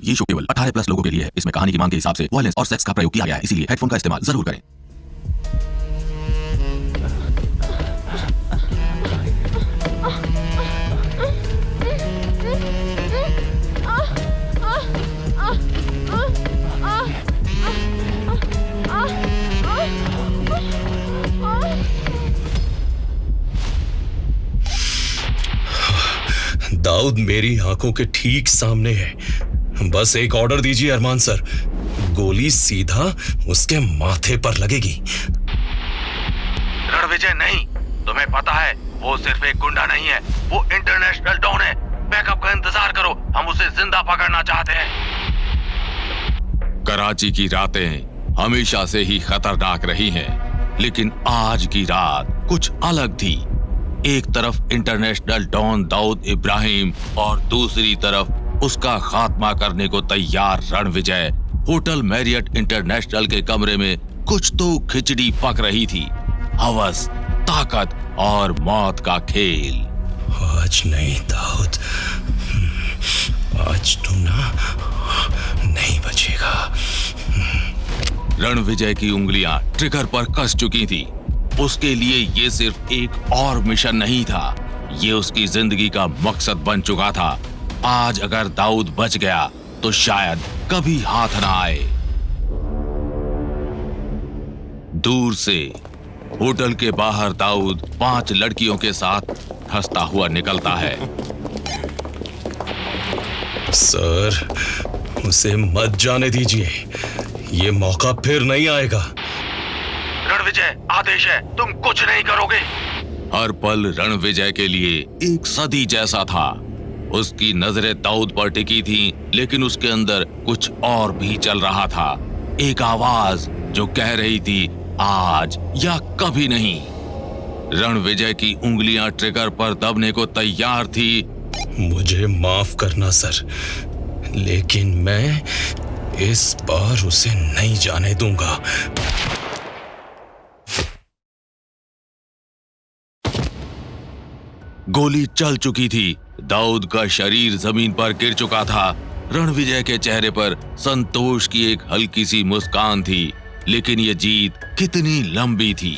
ये शो केवल 18+ लोगों के लिए है। इसमें कहानी की मांग के हिसाब से वायलेंस और सेक्स का प्रयोग किया गया है, इसीलिए हेडफोन का इस्तेमाल जरूर करें। दाऊद मेरी आंखों के ठीक सामने है। बस एक ऑर्डर दीजिए अरमान सर, गोली सीधा उसके माथे पर लगेगी। रणविजय नहीं, तुम्हें पता है वो सिर्फ एक गुंडा नहीं है, वो इंटरनेशनल डॉन है। बैकअप का इंतजार करो, हम उसे जिंदा पकड़ना चाहते हैं। कराची की रातें हमेशा से ही खतरनाक रही हैं, लेकिन आज की रात कुछ अलग थी। एक तरफ इंटरनेशनल डॉन दाऊद इब्राहिम और दूसरी तरफ उसका खात्मा करने को तैयार रणविजय। होटल मैरियट इंटरनेशनल के कमरे में कुछ तो खिचड़ी पक रही थी। हवस, ताकत और मौत का खेल। आज नहीं दाऊद, आज तू ना नहीं बचेगा। रणविजय की उंगलियां ट्रिगर पर कस चुकी थी। उसके लिए ये सिर्फ एक और मिशन नहीं था, ये उसकी जिंदगी का मकसद बन चुका था। आज अगर दाऊद बच गया तो शायद कभी हाथ ना आए। दूर से होटल के बाहर दाऊद 5 लड़कियों के साथ हंसता हुआ निकलता है। सर, उसे मत जाने दीजिए, ये मौका फिर नहीं आएगा। रणविजय, आदेश है, तुम कुछ नहीं करोगे। हर पल रणविजय के लिए एक सदी जैसा था। उसकी नजरें दाऊद पर टिकी थीं, लेकिन उसके अंदर कुछ और भी चल रहा था। एक आवाज जो कह रही थी आज या कभी नहीं। रणविजय की उंगलियां ट्रिगर पर दबने को तैयार थी। मुझे माफ करना सर, लेकिन मैं इस बार उसे नहीं जाने दूंगा। गोली चल चुकी थी। दाऊद का शरीर जमीन पर गिर चुका था। रणविजय के चेहरे पर संतोष की एक हल्की सी मुस्कान थी, लेकिन ये जीत कितनी लंबी थी।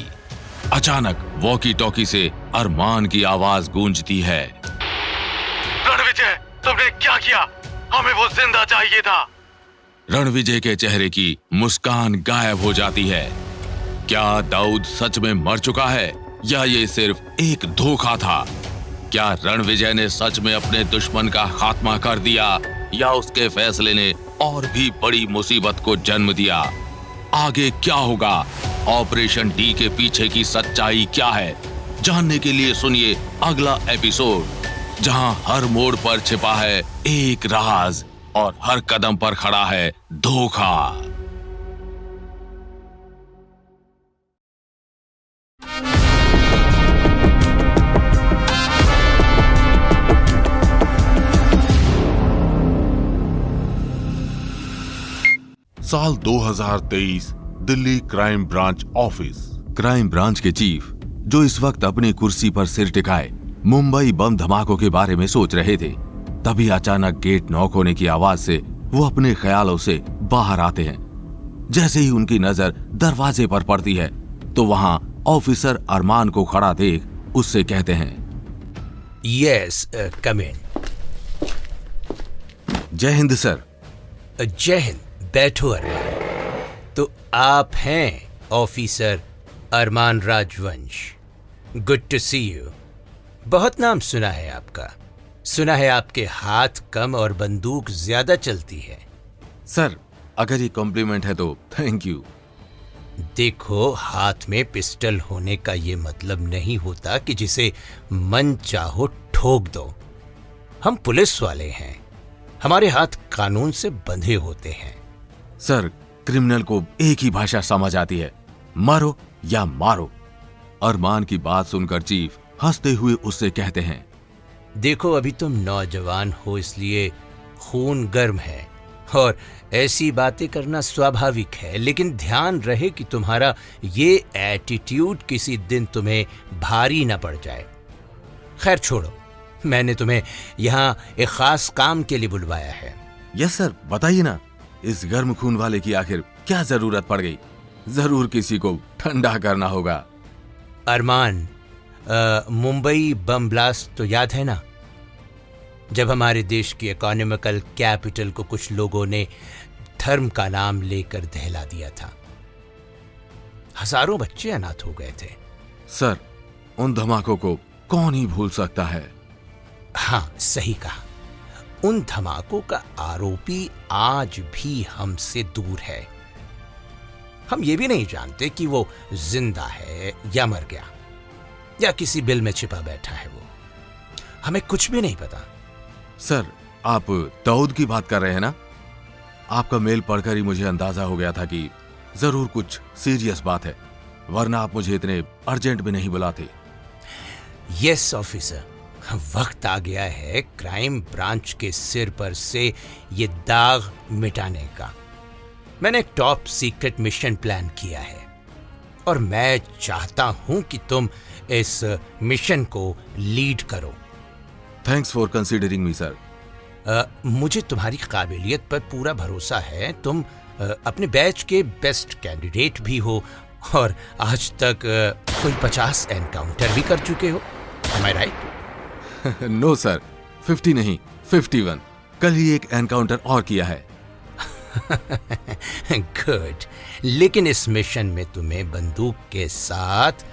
अचानक वॉकी टॉकी से अरमान की आवाज गूंजती है। रणविजय, तुमने क्या किया? हमें वो जिंदा चाहिए था। रणविजय के चेहरे की मुस्कान गायब हो जाती है। क्या दाऊद सच में मर चुका है या ये सिर्फ एक धोखा था? क्या रणविजय ने सच में अपने दुश्मन का खात्मा कर दिया या उसके फैसले ने और भी बड़ी मुसीबत को जन्म दिया? आगे क्या होगा? ऑपरेशन डी के पीछे की सच्चाई क्या है? जानने के लिए सुनिए अगला एपिसोड, जहां हर मोड़ पर छिपा है एक राज और हर कदम पर खड़ा है धोखा। साल 2023, Delhi crime branch office. Crime branch के चीफ, जो इस वक्त अपनी कुर्सी पर सिर टिकाए मुंबई बम धमाकों के बारे में सोच रहे थे, तभी अचानक गेट नॉक होने की आवाज से वो अपने ख्यालों से बाहर आते हैं। जैसे ही उनकी नजर दरवाजे पर पड़ती है तो वहां ऑफिसर अरमान को खड़ा देख उससे कहते हैं, यस, कम इन। जय हिंद सर। जय हिंद, बैठो अरमान। तो आप हैं officer Arman Rajvansh. Good to see you. बहुत नाम सुना है आपका। सुना है आपके हाथ कम और बंदूक ज्यादा चलती है। सर, अगर ये कॉम्प्लीमेंट है तो थैंक यू। देखो, हाथ में पिस्टल होने का ये मतलब नहीं होता कि जिसे मन चाहो ठोक दो। हम पुलिस वाले हैं, हमारे हाथ कानून से बंधे होते हैं। सर, क्रिमिनल को एक ही भाषा समझ आती है, मारो या मारो। अरमान की बात सुनकर चीफ हंसते हुए उससे कहते हैं, देखो, अभी तुम नौजवान हो, इसलिए खून गर्म है और ऐसी बातें करना स्वाभाविक है, लेकिन ध्यान रहे कि तुम्हारा ये एटीट्यूड किसी दिन तुम्हें भारी ना पड़ जाए। खैर छोड़ो, मैंने तुम्हें यहाँ एक खास काम के लिए बुलवाया है। यस सर, बताइए ना, इस गर्म खून वाले की आखिर क्या जरूरत पड़ गई? जरूर किसी को ठंडा करना होगा। अरमान, मुंबई बम ब्लास्ट तो याद है ना? जब हमारे देश की इकोनॉमिकल कैपिटल को कुछ लोगों ने धर्म का नाम लेकर दहला दिया था। हजारों बच्चे अनाथ हो गए थे। सर, उन धमाकों को कौन ही भूल सकता है? हाँ, सही कहा। उन धमाकों का आरोपी आज भी हमसे दूर है। हम ये भी नहीं जानते कि वो जिंदा है या मर गया, या किसी बिल में छिपा बैठा है। वो हमें कुछ भी नहीं पता। सर, आप दाऊद की बात कर रहे हैं ना? आपका मेल पढ़कर ही मुझे अंदाजा हो गया था कि जरूर कुछ सीरियस बात है, वरना आप मुझे इतने अर्जेंट भी नहीं बुलाते। यस ऑफिसर, वक्त आ गया है क्राइम ब्रांच के सिर पर से ये दाग मिटाने का। मैंने एक टॉप सीक्रेट मिशन प्लान किया है और मैं चाहता हूं कि तुम इस मिशन को लीड करो। Thanks for considering me sir. मुझे तुम्हारी काबिलियत पर पूरा भरोसा है। तुम अपने बैच के बेस्ट कैंडिडेट भी हो और आज तक कोई 50 एनकाउंटर भी कर चुके हो। Am I right? No sir, 50 नहीं, 51। कल ही एक एनकाउंटर और किया है। गुड, लेकिन इस मिशन में तुम्हें बंदूक के साथ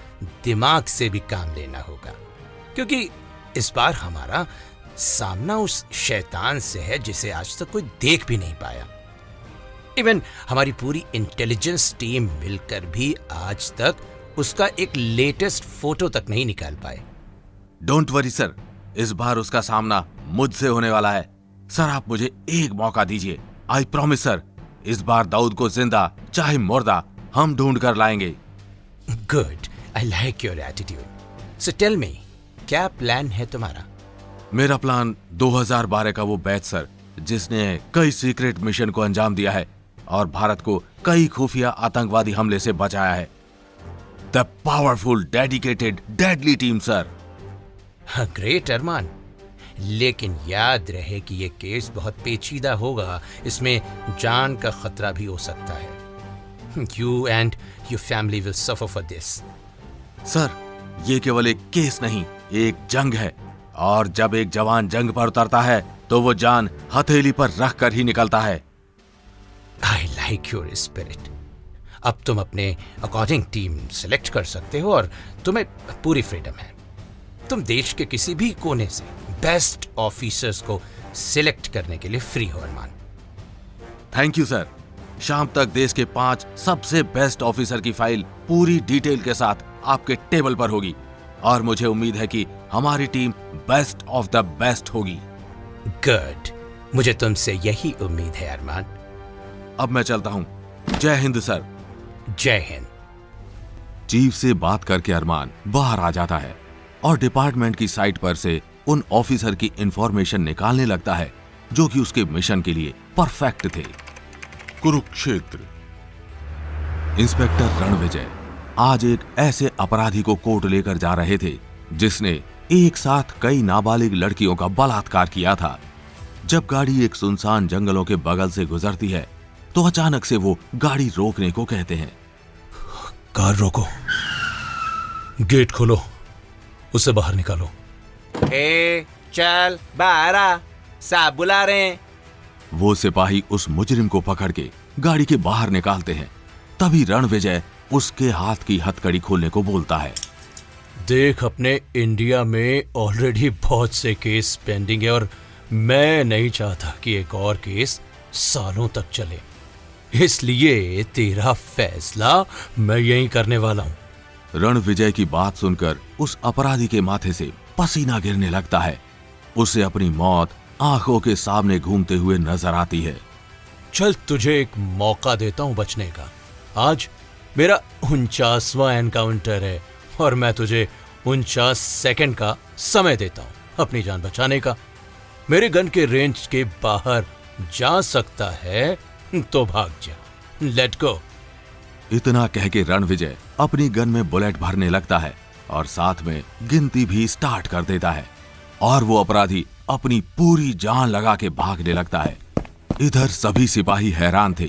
दिमाग से भी काम लेना होगा, क्योंकि इस बार हमारा सामना उस शैतान से है जिसे आज तक कोई देख भी नहीं पाया। इवन हमारी पूरी इंटेलिजेंस टीम मिलकर भी आज तक उसका एक लेटेस्ट फोटो तक नहीं निकाल पाए। डोंट वरी सर, इस बार उसका सामना मुझसे होने वाला है। सर, आप मुझे एक मौका दीजिए। आई प्रॉमिस सर, इस बार दाऊद को जिंदा चाहे मुर्दा हम ढूंढ कर लाएंगे। Good, I like your attitude. So tell me, क्या प्लान है तुम्हारा? मेरा प्लान 2012 का वो बैच सर, जिसने कई सीक्रेट मिशन को अंजाम दिया है और भारत को कई खुफिया आतंकवादी हमले से बचाया है। The powerful, dedicated, deadly team sir. Great Arman, लेकिन याद रहे कि ये केस बहुत पेचीदा होगा। इसमें जान का खतरा भी हो सकता है। You and your family will suffer for this. Sir, ये केवल एक केस नहीं, एक जंग है, और जब एक जवान जंग पर उतरता है तो वो जान हथेली पर रख कर ही निकलता है। आई लाइक योर स्पिरिट। अब तुम अपने अकॉर्डिंग टीम सिलेक्ट कर सकते हो और तुम्हें पूरी फ्रीडम है। तुम देश के किसी भी कोने से बेस्ट ऑफिसर्स को सिलेक्ट करने के लिए फ्री हो अरमान। Thank you sir. शाम तक देश के 5 सबसे बेस्ट ऑफिसर की फाइल पूरी डिटेल के साथ आपके टेबल पर होगी, और मुझे उम्मीद है कि हमारी team best of the best होगी। गुड, मुझे तुमसे यही उम्मीद है अरमान। अब मैं चलता हूँ। जय हिंद सर। जय हिंद। चीफ से बात करके अरमान बाहर आ जाता है और डिपार्टमेंट की साइट पर से उन ऑफिसर की इंफॉर्मेशन निकालने लगता है जो कि उसके मिशन के लिए परफेक्ट थे। कुरुक्षेत्र। इंस्पेक्टर रणविजय आज एक ऐसे अपराधी को कोर्ट लेकर जा रहे थे जिसने एक साथ कई नाबालिग लड़कियों का बलात्कार किया था। जब गाड़ी एक सुनसान जंगलों के बगल से गुजरती है तो अचानक से वो गाड़ी रोकने को कहते हैं। कार रोको, गेट खोलो, उसे बाहर निकालो। ए, चल बाहर आ, साहब बुला रहे हैं। वो सिपाही उस मुजरिम को पकड़ के गाड़ी के बाहर निकालते हैं। तभी रणविजय उसके हाथ की हथकड़ी खोलने को बोलता है। देख, अपने इंडिया में ऑलरेडी बहुत से केस पेंडिंग है और मैं नहीं चाहता कि एक और केस सालों तक चले, इसलिए तेरा फैसला मैं यहीं करने वाला हूं। रणविजय की बात सुनकर उस अपराधी के माथे से पसीना गिरने लगता है। उसे अपनी मौत आंखों के सामने घूमते हुए नजर आती है। चल, तुझे एक मौका देता हूं बचने का। आज मेरा 49वां एनकाउंटर है और मैं तुझे 49 सेकंड का समय देता हूं अपनी जान बचाने का। मेरे गन के रेंज के बाहर जा सकता है तो भाग जा। Let go. इतना कह के रणविजय अपनी गन में बुलेट भरने लगता है और साथ में गिनती भी स्टार्ट कर देता है और वो अपराधी अपनी पूरी जान लगा के भागने लगता है। इधर सभी सिपाही हैरान थे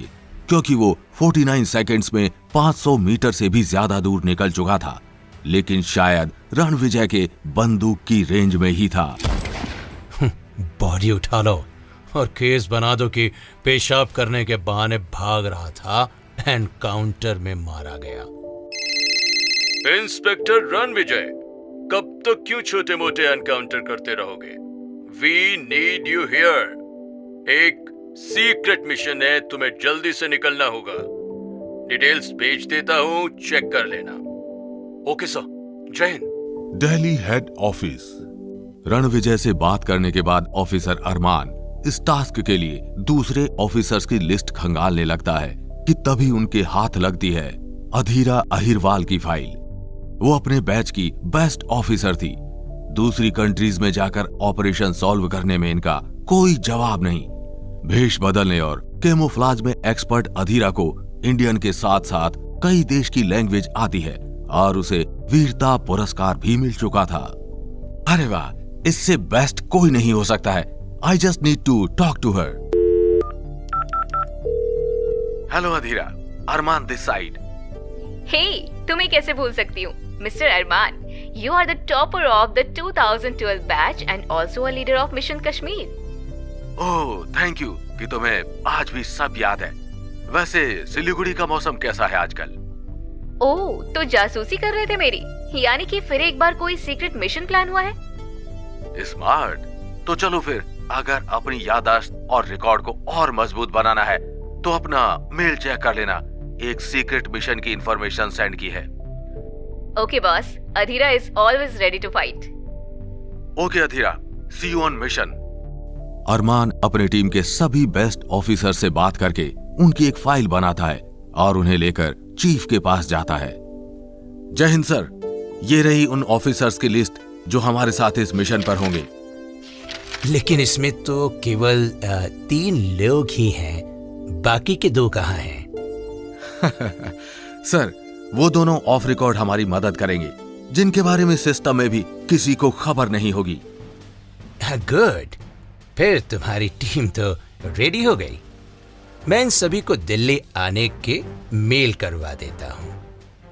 क्योंकि वो 49 सेकंड्स में 500 मीटर से भी ज्यादा दूर निकल चुका था, लेकिन शायद रणविजय के बंदूक की रेंज में ही था। बॉडी उठा लो और केस बना दो कि पेशाब करने के बहाने भाग रहा था, एनकाउंटर में मारा गया। इंस्पेक्टर रणविजय, कब तक क्यों छोटे मोटे एनकाउंटर करते रहोगे? We need you here. एक सीक्रेट मिशन है, तुम्हें जल्दी से निकलना होगा। डिटेल्स भेज देता हूं, चेक कर लेना। ओके सर, जय हिंद। Delhi head office. रणविजय से बात करने के बाद ऑफिसर अरमान इस टास्क के लिए दूसरे ऑफिसर्स की लिस्ट खंगालने लगता है कि तभी उनके हाथ लगती है अधीरा अहिरवाल की फाइल। वो अपने बैच की बेस्ट ऑफिसर थी। दूसरी कंट्रीज में जाकर ऑपरेशन सॉल्व करने में इनका कोई जवाब नहीं। भेष बदलने और कैमोफ्लाज में एक्सपर्ट अधीरा को इंडियन के साथ साथ कई देश की लैंग्वेज आती है और उसे वीरता पुरस्कार भी मिल चुका था। अरे वाह, इससे बेस्ट कोई नहीं हो सकता है। I just need to talk to her. Hello Adhira, Arman this side. Hey, तुम्हें कैसे भूल सकती हूँ mister Arman. You are the topper of the 2012 batch and also a leader of mission Kashmir. Oh thank you कि तुम्हें आज भी सब याद है। वैसे सिलीगुड़ी का मौसम कैसा है आजकल? ओह, तो जासूसी कर रहे थे मेरी, यानी कि फिर एक बार कोई सीक्रेट मिशन प्लान हुआ है। स्मार्ट। तो चलो फिर, अगर अपनी याददाश्त और रिकॉर्ड को और मजबूत बनाना है तो अपना मेल चेक कर लेना। एक सीक्रेट मिशन की इंफॉर्मेशन सेंड की है। Okay boss, Adhira is always ready to fight. Okay Adhira, see you on mission. Arman अपने टीम के सभी बेस्ट ऑफिसर से बात करके उनकी एक फाइल बनाता है और उन्हें लेकर चीफ के पास जाता है। जय हिंद सर, ये रही उन ऑफिसर्स की लिस्ट जो हमारे साथ इस मिशन पर होंगे। लेकिन इसमें तो केवल 3 लोग ही हैं, बाकी के 2 कहाँ हैं? सर, वो दोनों ऑफ रिकॉर्ड हमारी मदद करेंगे, जिनके बारे में सिस्टम में भी किसी को खबर नहीं होगी। गुड, फिर तुम्हारी टीम तो रेडी हो गई। मैं इन सभी को दिल्ली आने के मेल करवा देता हूँ।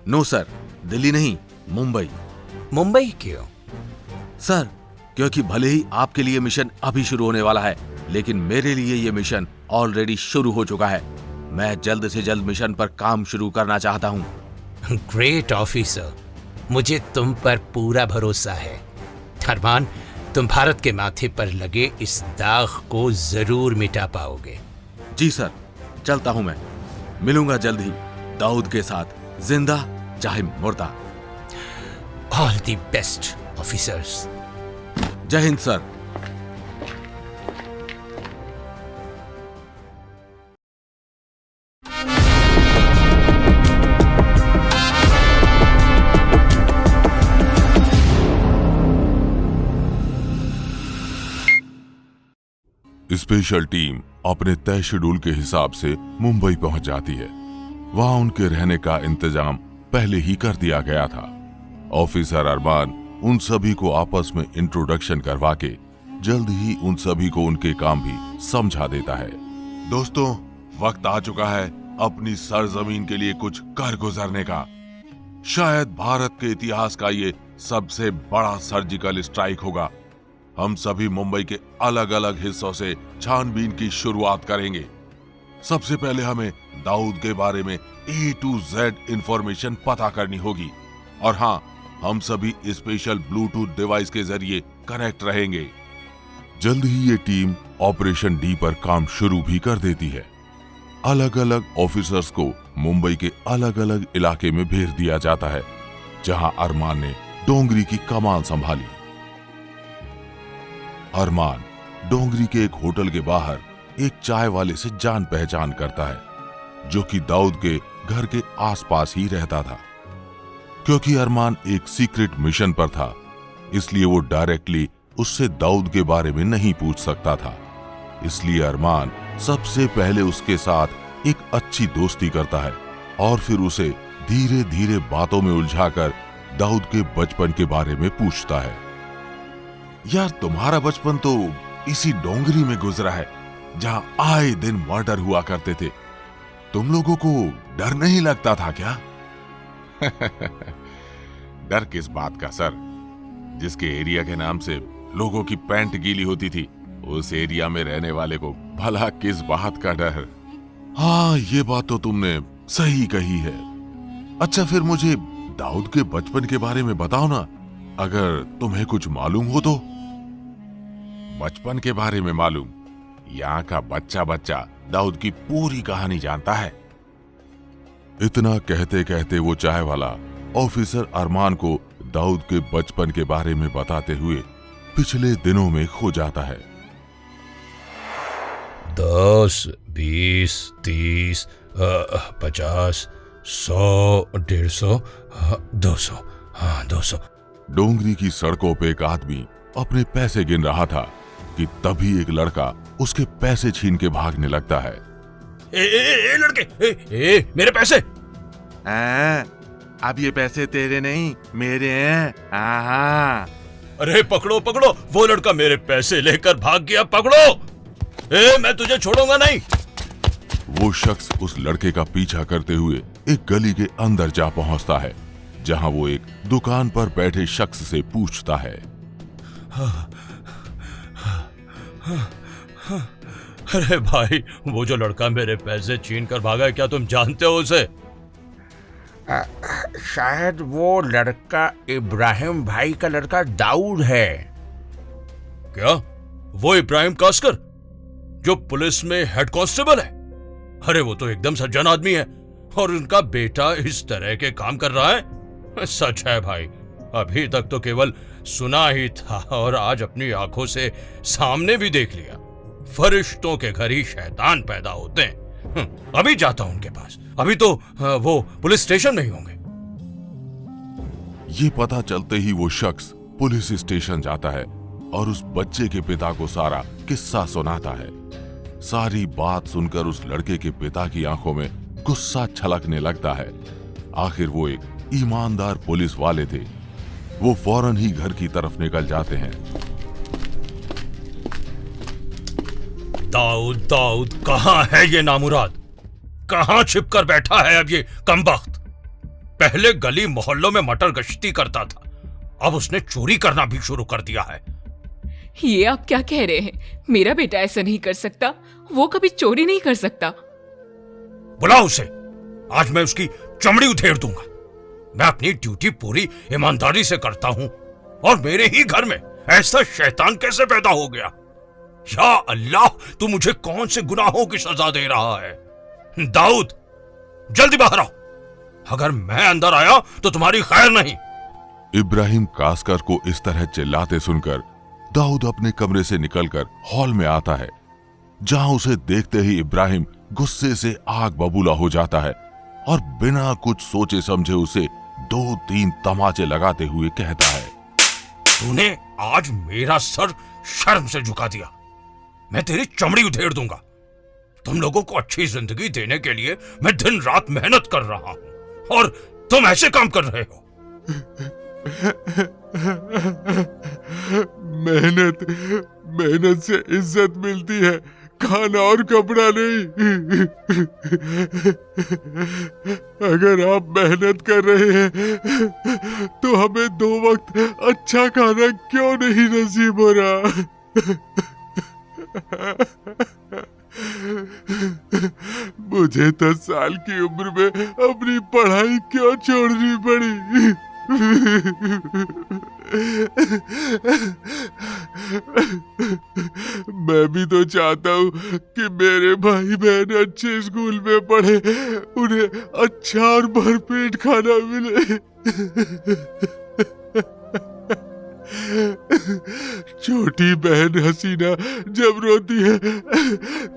नो सर, दिल्ली नहीं, मुंबई। मुंबई क्यों? सर, क्योंकि भले ही आपके लिए मिशन अभी शुरू होने वाला है, लेकिन मेरे लिए ये मिशन ऑलरेडी शुरू हो चुका है। मैं जल्द से जल्द मिशन पर काम शुरू करना चाहता हूँ। ग्रेट ऑफिसर, मुझे तुम पर पूरा भरोसा है। अरमान, तुम भारत के माथे पर लगे इस दाग को जरूर मिटा पाओगे। जी सर, चलता हूं मैं। मिलूंगा जल्द ही दाऊद के साथ, जिंदा चाहे मुर्दा। All the best officers. जय हिंद सर। स्पेशल टीम अपने तय शेड्यूल के हिसाब से मुंबई पहुंच जाती है। वहां उनके रहने का इंतजाम पहले ही कर दिया गया था। ऑफिसर अरमान उन सभी को आपस में इंट्रोडक्शन करवा के जल्द ही उन सभी को उनके काम भी समझा देता है। दोस्तों, वक्त आ चुका है अपनी सरजमीन के लिए कुछ कर गुजरने का। शायद भारत के इतिहास का ये सबसे बड़ा सर्जिकल स्ट्राइक होगा। हम सभी मुंबई के अलग अलग हिस्सों से छानबीन की शुरुआत करेंगे। सबसे पहले हमें दाऊद के बारे में A to Z इंफॉर्मेशन पता करनी होगी। और हाँ, हम सभी स्पेशल ब्लूटूथ डिवाइस के जरिए कनेक्ट रहेंगे। जल्द ही ये टीम ऑपरेशन डी पर काम शुरू भी कर देती है। अलग अलग ऑफिसर्स को मुंबई के अलग अलग इलाके में भेज दिया जाता है, जहां अरमान ने डोंगरी की कमान संभाली। अरमान डोंगरी के एक होटल के बाहर एक चाय वाले से जान पहचान करता है, जो कि दाऊद के घर के आसपास ही रहता था। क्योंकि अरमान एक सीक्रेट मिशन पर था, इसलिए वो डायरेक्टली उससे दाऊद के बारे में नहीं पूछ सकता था। इसलिए अरमान सबसे पहले उसके साथ एक अच्छी दोस्ती करता है और फिर उसे धीरे धीरे बातों में उलझाकर दाऊद के बचपन के बारे में पूछता है। यार, तुम्हारा बचपन तो इसी डोंगरी में गुजरा है। जहां आए दिन मर्डर हुआ करते थे। तुम लोगों को डर नहीं लगता था क्या? डर किस बात का सर? जिसके एरिया के नाम से लोगों की पैंट गीली होती थी, उस एरिया में रहने वाले को भला किस बात का डर? हाँ, ये बात तो तुमने सही कही है। अच्छा, फिर मुझे दाऊद के बचपन के बारे में बताओ ना, अगर तुम्हें कुछ मालूम हो तो। बचपन के बारे में मालूम? यहाँ का बच्चा बच्चा दाऊद की पूरी कहानी जानता है। इतना कहते कहते वो चाय वाला ऑफिसर अरमान को दाऊद के बचपन के बारे में बताते हुए पिछले दिनों में खो जाता है। 10, 20, 30, 50, 100, 150, 200, हाँ 200। डोंगरी की सड़कों पे एक आदमी अपने पैसे गिन रहा था कि तभी एक लड़का उसके पैसे छीन के भागने लगता है। ए लड़के, मेरे पैसे! अब ये पैसे तेरे नहीं, मेरे हैं। हाँ। अरे पकड़ो पकड़ो, वो लड़का मेरे पैसे लेकर भाग गया, पकड़ो! मैं तुझे छोड़ूंगा नहीं। वो शख्स उस लड़के का पीछा करते हुए एक गली के अंदर जा पहुंचता है, जहां वो एक दुकान पर बैठे शख्स से पूछता है। अरे भाई, वो जो लड़का मेरे पैसे छीन कर भागा है, क्या तुम जानते हो उसे? शायद वो लड़का इब्राहिम भाई का लड़का दाऊद है। क्या? वो इब्राहिम कास्कर जो पुलिस में हेड कांस्टेबल है? अरे वो तो एकदम सज्जन आदमी है, और उनका बेटा इस तरह के काम कर रहा है? सच है भाई, अभी तक तो केवल सुना ही था और आज अपनी आंखों से सामने भी देख लिया। फरिश्तों के घर ही शैतान पैदा होते हैं। अभी जाता हूं उनके पास, अभी तो वो पुलिस स्टेशन में ही होंगे। ये पता चलते ही वो शख्स पुलिस स्टेशन जाता है और उस बच्चे के पिता को सारा किस्सा सुनाता है। सारी बात सुनकर उस लड़के के पिता की आंखों में गुस्सा छलकने लगता है। आखिर वो एक ईमानदार पुलिस वाले थे। वो फौरन ही घर की तरफ निकल जाते हैं। दाऊद दाऊद कहां है ये नामुराद? कहां छिप कर बैठा है अब ये कमबख्त? पहले गली मोहल्लों में मटर गश्ती करता था, अब उसने चोरी करना भी शुरू कर दिया है। ये आप क्या कह रहे हैं? मेरा बेटा ऐसा नहीं कर सकता, वो कभी चोरी नहीं कर सकता। बुलाओ उसे, आज मैं उसकी चमड़ी उधेड़ दूंगा। मैं अपनी ड्यूटी पूरी ईमानदारी से करता हूं, और मेरे ही घर में ऐसा शैतान कैसे पैदा हो गया? या अल्लाह, तू मुझे कौन से गुनाहों की सजा दे रहा है? दाऊद, जल्दी बाहर आओ, अगर मैं अंदर आया तो तुम्हारी खैर नहीं। इब्राहिम कास्कर को इस तरह चिल्लाते सुनकर दाऊद अपने कमरे से निकलकर हॉल में आता है, जहां उसे देखते ही इब्राहिम गुस्से से आग बबूला हो जाता है और बिना कुछ सोचे समझे उसे 2-3 तमाचे लगाते हुए कहता है। तूने आज मेरा सर शर्म से झुका दिया, मैं तेरी चमड़ी उधेड़ दूंगा। तुम लोगों को अच्छी जिंदगी देने के लिए मैं दिन रात मेहनत कर रहा हूं, और तुम ऐसे काम कर रहे हो। मेहनत से इज्जत मिलती है, खाना और कपड़ा नहीं। अगर आप मेहनत कर रहे हैं तो हमें 2 वक्त अच्छा खाना क्यों नहीं नसीब हो रहा? मुझे 10 साल की उम्र में अपनी पढ़ाई क्यों छोड़नी पड़ी? मैं भी तो चाहता हूँ कि मेरे भाई बहन अच्छे स्कूल में पढ़े, उन्हें अच्छा और भरपेट खाना मिले। छोटी बहन हसीना जब रोती है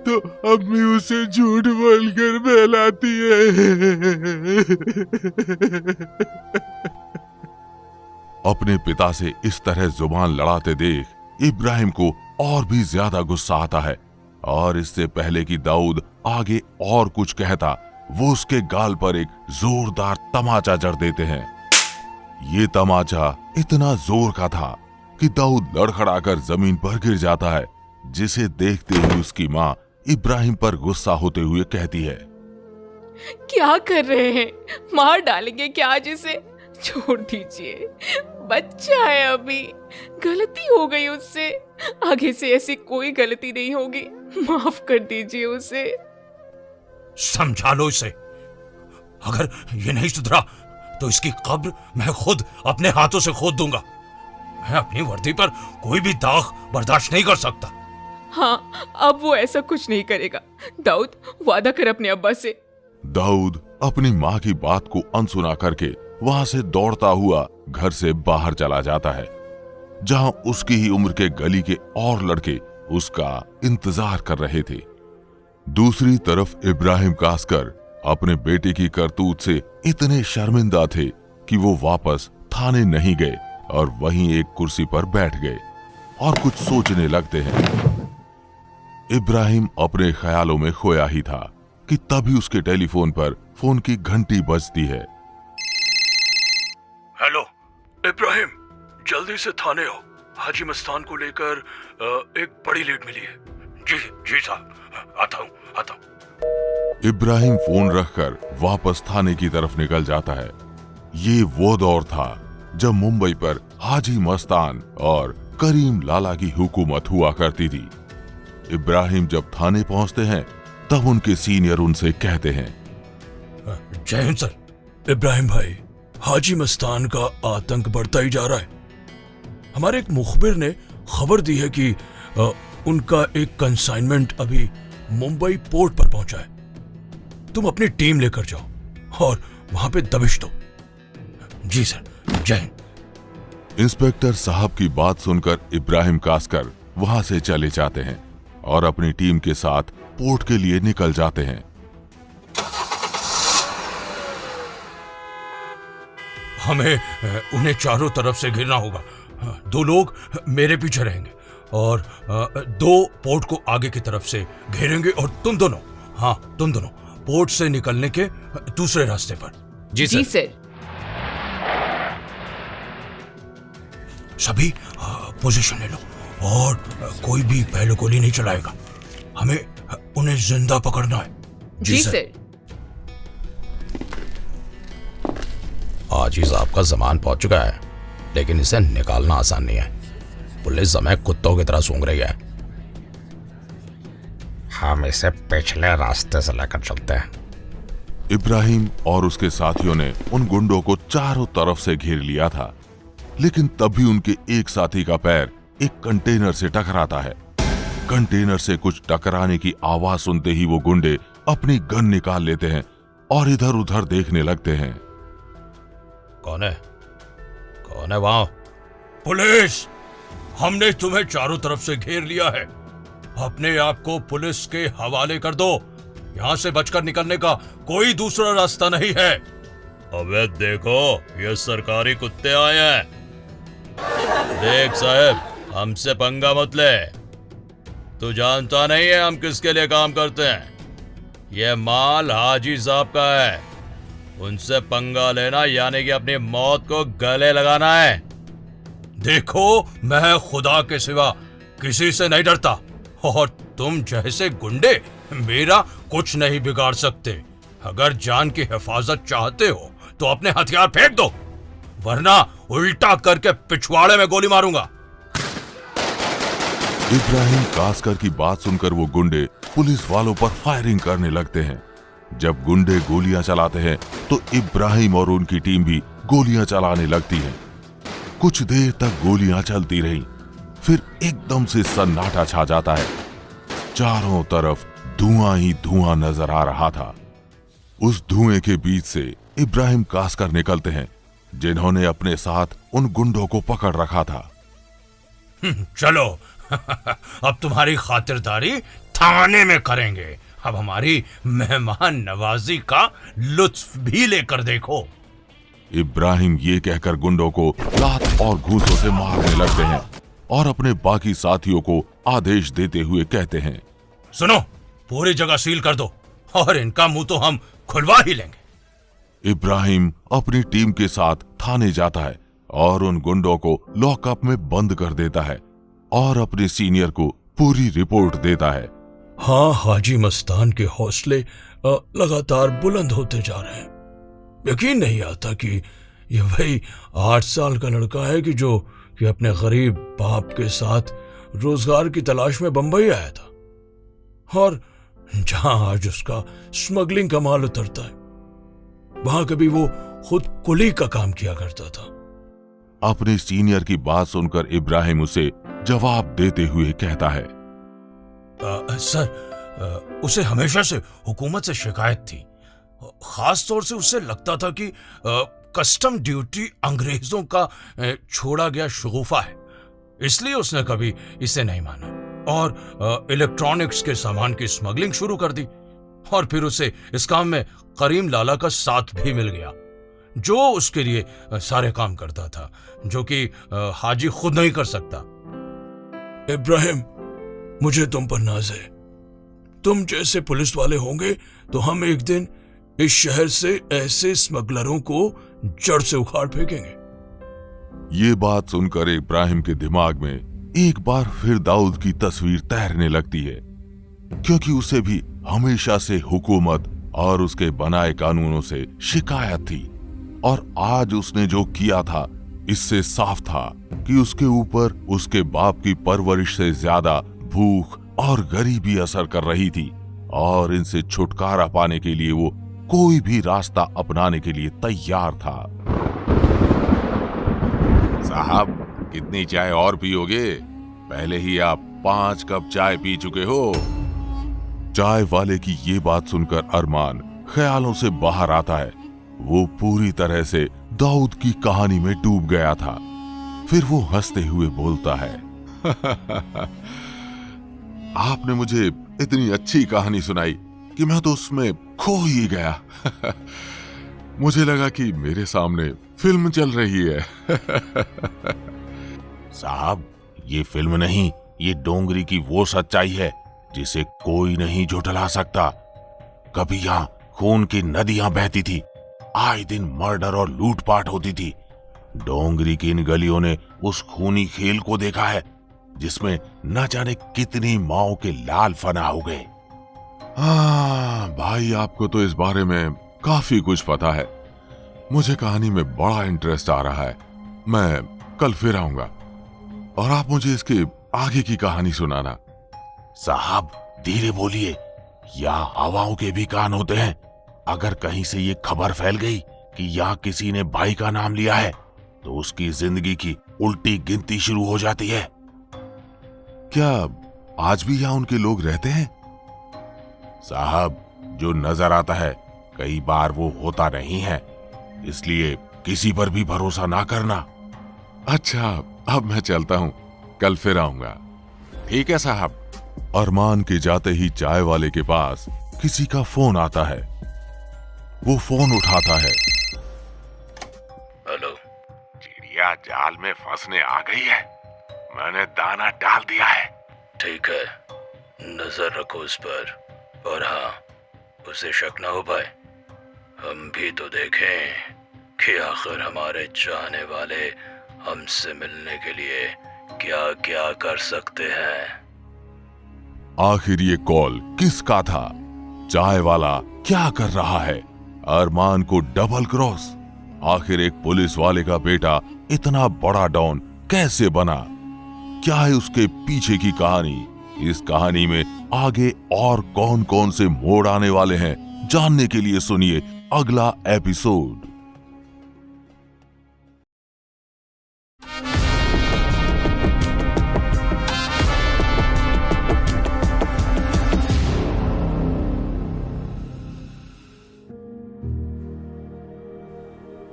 तो अम्मी उसे झूठ बोलकर बहलाती है। अपने पिता से इस तरह जुबान लड़ाते देख इब्राहिम को और भी ज्यादा गुस्सा आता है, और इससे पहले कि दाऊद आगे और कुछ कहता, वो उसके गाल पर एक जोरदार तमाचा जड़ देते हैं। ये तमाचा इतना जोर का था कि दाऊद लड़खड़ाकर जमीन पर गिर जाता है, जिसे देखते ही उसकी माँ इब्राहिम पर गुस्सा होते हुए कहती है, क्या कर रहे हैं? मार डालेंगे क्या आज इसे? छोड़ दीजिए, बच्चा है अभी, गलती हो गई उससे, आगे से ऐसी कोई गलती नहीं होगी, माफ कर दीजिए उसे। समझा लो इसे। अगर ये नहीं सुधरा तो इसकी कब्र मैं खुद अपने हाथों से खोद दूंगा। मैं अपनी वर्दी पर कोई भी दाग बर्दाश्त नहीं कर सकता। हाँ, अब वो ऐसा कुछ नहीं करेगा। दाऊद, वादा कर अपने अब्बा से। दाऊद अपनी माँ की बात को अनसुना करके वहां से दौड़ता हुआ घर से बाहर चला जाता है, जहां उसकी ही उम्र के गली के और लड़के उसका इंतजार कर रहे थे। दूसरी तरफ इब्राहिम कासकर अपने बेटे की करतूत से इतने शर्मिंदा थे कि वो वापस थाने नहीं गए और वहीं एक कुर्सी पर बैठ गए और कुछ सोचने लगते हैं। इब्राहिम अपने ख्यालों में खोया ही था कि तभी उसके टेलीफोन पर फोन की घंटी बजती है। हेलो इब्राहिम, जल्दी से थाने आओ। हाजी मस्तान को लेकर एक बड़ी लीड मिली है। जी साहब, आता हूँ। इब्राहिम फोन रखकर वापस थाने की तरफ निकल जाता है। ये वो दौर था जब मुंबई पर हाजी मस्तान और करीम लाला की हुकूमत हुआ करती थी। इब्राहिम जब थाने पहुंचते हैं तब उनके सीनियर उनसे कहते हैं, जय हिंद सर। इब्राहिम भाई, हाजी मस्तान का आतंक बढ़ता ही जा रहा है। हमारे एक मुखबिर ने खबर दी है कि उनका एक कंसाइनमेंट अभी मुंबई पोर्ट पर पहुंचा है। तुम अपनी टीम लेकर जाओ और वहां पे दबिश दो। जी सर, जय हिंद। इंस्पेक्टर साहब की बात सुनकर इब्राहिम कासकर वहां से चले जाते हैं और अपनी टीम के साथ पोर्ट के लिए निकल जाते हैं। हमें उन्हें चारों तरफ से घेरना होगा। 2 लोग मेरे पीछे रहेंगे और 2 पोर्ट को आगे की तरफ से घेरेंगे और तुम दोनों पोर्ट से निकलने के दूसरे रास्ते पर। जी सर। सभी पोजीशन ले लो और कोई भी पहले गोली नहीं चलाएगा। हमें उन्हें जिंदा पकड़ना है। जी सर। आज ही साहब का सामान पहुंच चुका है, लेकिन इसे निकालना आसान नहीं है। पुलिस हमें कुत्तों की तरह सूंघ रही है। हम इसे पिछले रास्ते से लेकर चलते हैं। इब्राहिम और उसके साथियों ने उन गुंडों को चारों तरफ से घेर लिया था, लेकिन तभी उनके एक साथी का पैर एक कंटेनर से टकराता है। कंटेनर से कुछ टकराने की आवाज सुनते ही वो गुंडे अपनी गन निकाल लेते हैं और इधर उधर देखने लगते हैं। कौन है वहां? पुलिस! हमने तुम्हें चारों तरफ से घेर लिया है। अपने आप को पुलिस के हवाले कर दो। यहाँ से बचकर निकलने का कोई दूसरा रास्ता नहीं है। अबे देखो, ये सरकारी कुत्ते आए हैं। देख साहब, हमसे पंगा मत ले। तू जानता नहीं है हम किसके लिए काम करते हैं। ये माल हाजी साहब का है। उनसे पंगा लेना यानी कि अपनी मौत को गले लगाना है। देखो, मैं खुदा के सिवा किसी से नहीं डरता और तुम जैसे गुंडे मेरा कुछ नहीं बिगाड़ सकते। अगर जान की हिफाजत चाहते हो तो अपने हथियार फेंक दो, वरना उल्टा करके पिछवाड़े में गोली मारूंगा। इब्राहिम कासकर की बात सुनकर वो गुंडे पुलिस वालों पर फायरिंग करने लगते हैं। जब गुंडे गोलियां चलाते हैं तो इब्राहिम और उनकी टीम भी गोलियां चलाने लगती है। कुछ देर तक गोलियां चलती रहीं, फिर एकदम से सन्नाटा छा जाता है। चारों तरफ धुआं ही धुआं नजर आ रहा था। उस धुएं के बीच से इब्राहिम कासकर निकलते हैं, जिन्होंने अपने साथ उन गुंडों को पकड़ रखा था। चलो अब तुम्हारी खातिरदारी थाने में करेंगे। अब हमारी मेहमान नवाजी का लुत्फ भी लेकर देखो। इब्राहिम ये कहकर गुंडों को लात और घूंसों से मारने लगते हैं और अपने बाकी साथियों को आदेश देते हुए कहते हैं, सुनो, पूरी जगह सील कर दो और इनका मुंह तो हम खुलवा ही लेंगे। इब्राहिम अपनी टीम के साथ थाने जाता है और उन गुंडों को लॉकअप में बंद कर देता है और अपने सीनियर को पूरी रिपोर्ट देता है हाँ, हाजी मस्तान के हौसले लगातार बुलंद होते जा रहे हैं। यकीन नहीं आता कि ये वही 8 साल का लड़का है जो अपने गरीब बाप के साथ रोजगार की तलाश में बंबई आया था, और जहां आज उसका स्मगलिंग का माल उतरता है, वहां कभी वो खुद कुली का काम किया करता था। अपने सीनियर की बात सुनकर इब्राहिम उसे जवाब देते हुए कहता है, सर, उसे हमेशा से हुकूमत से शिकायत थी। खास तौर से उसे लगता था कि कस्टम ड्यूटी अंग्रेजों का छोड़ा गया शगुफा है, इसलिए उसने कभी इसे नहीं माना और इलेक्ट्रॉनिक्स के सामान की स्मगलिंग शुरू कर दी। और फिर उसे इस काम में करीम लाला का साथ भी मिल गया, जो उसके लिए सारे काम करता था, जो कि हाजी खुद नहीं कर सकता। इब्राहिम, मुझे तुम पर नाज है। तुम जैसे पुलिस वाले होंगे तो हम एक दिन इस शहर से ऐसे स्मगलरों को जड़ से उखाड़ फेंकेंगे। ये बात सुनकर इब्राहिम के दिमाग में एक बार फिर दाऊद की तस्वीर तैरने लगती है, क्योंकि उसे भी हमेशा से हुकूमत और उसके बनाए कानूनों से शिकायत थी, और आज उसने जो किया था इससे साफ था कि उसके ऊपर उसके बाप की परवरिश से ज्यादा भूख और गरीबी असर कर रही थी, और इनसे छुटकारा पाने के लिए वो कोई भी रास्ता अपनाने के लिए तैयार था। साहब, कितनी चाय और पियोगे? पहले ही आप 5 कप चाय पी चुके हो। चाय वाले की ये बात सुनकर अरमान ख्यालों से बाहर आता है। वो पूरी तरह से दाऊद की कहानी में डूब गया था। फिर वो हंसते हुए बोलता है, आपने मुझे इतनी अच्छी कहानी सुनाई कि मैं तो उसमें खो ही गया। मुझे लगा कि मेरे सामने फिल्म चल रही है। साहब, ये फिल्म नहीं, ये डोंगरी की वो सच्चाई है जिसे कोई नहीं झुठला सकता। कभी यहाँ खून की नदियां बहती थी, आए दिन मर्डर और लूटपाट होती थी। डोंगरी की इन गलियों ने उस खूनी खेल को देखा है जिसमें न जाने कितनी माओ के लाल फना हो गए। हाँ भाई, आपको तो इस बारे में काफी कुछ पता है। मुझे कहानी में बड़ा इंटरेस्ट आ रहा है। मैं कल फिर आऊंगा और आप मुझे इसके आगे की कहानी सुनाना। साहब, धीरे बोलिए, यहाँ हवाओं के भी कान होते हैं। अगर कहीं से ये खबर फैल गई कि यहाँ किसी ने भाई का नाम लिया है तो उसकी जिंदगी की उल्टी गिनती शुरू हो जाती है। क्या आज भी यहाँ उनके लोग रहते हैं? साहब, जो नजर आता है कई बार वो होता नहीं है, इसलिए किसी पर भी भरोसा ना करना। अच्छा, अब मैं चलता हूँ, कल फिर आऊंगा। ठीक है साहब। अरमान के जाते ही चाय वाले के पास किसी का फोन आता है। वो फोन उठाता है। हेलो। चिड़िया जाल में फंसने आ गई है, मैंने दाना डाल दिया है। ठीक है, नजर रखो उस पर, और हाँ, उसे शक ना हो पाए। हम भी तो देखें कि आखिर हमारे चाहने वाले हमसे मिलने के लिए क्या क्या कर सकते हैं। आखिर ये कॉल किसका था? चाय वाला क्या कर रहा है? अरमान को डबल क्रॉस? आखिर एक पुलिस वाले का बेटा इतना बड़ा डॉन कैसे बना? क्या है उसके पीछे की कहानी? इस कहानी में आगे और कौन कौन से मोड़ आने वाले हैं, जानने के लिए सुनिए अगला एपिसोड।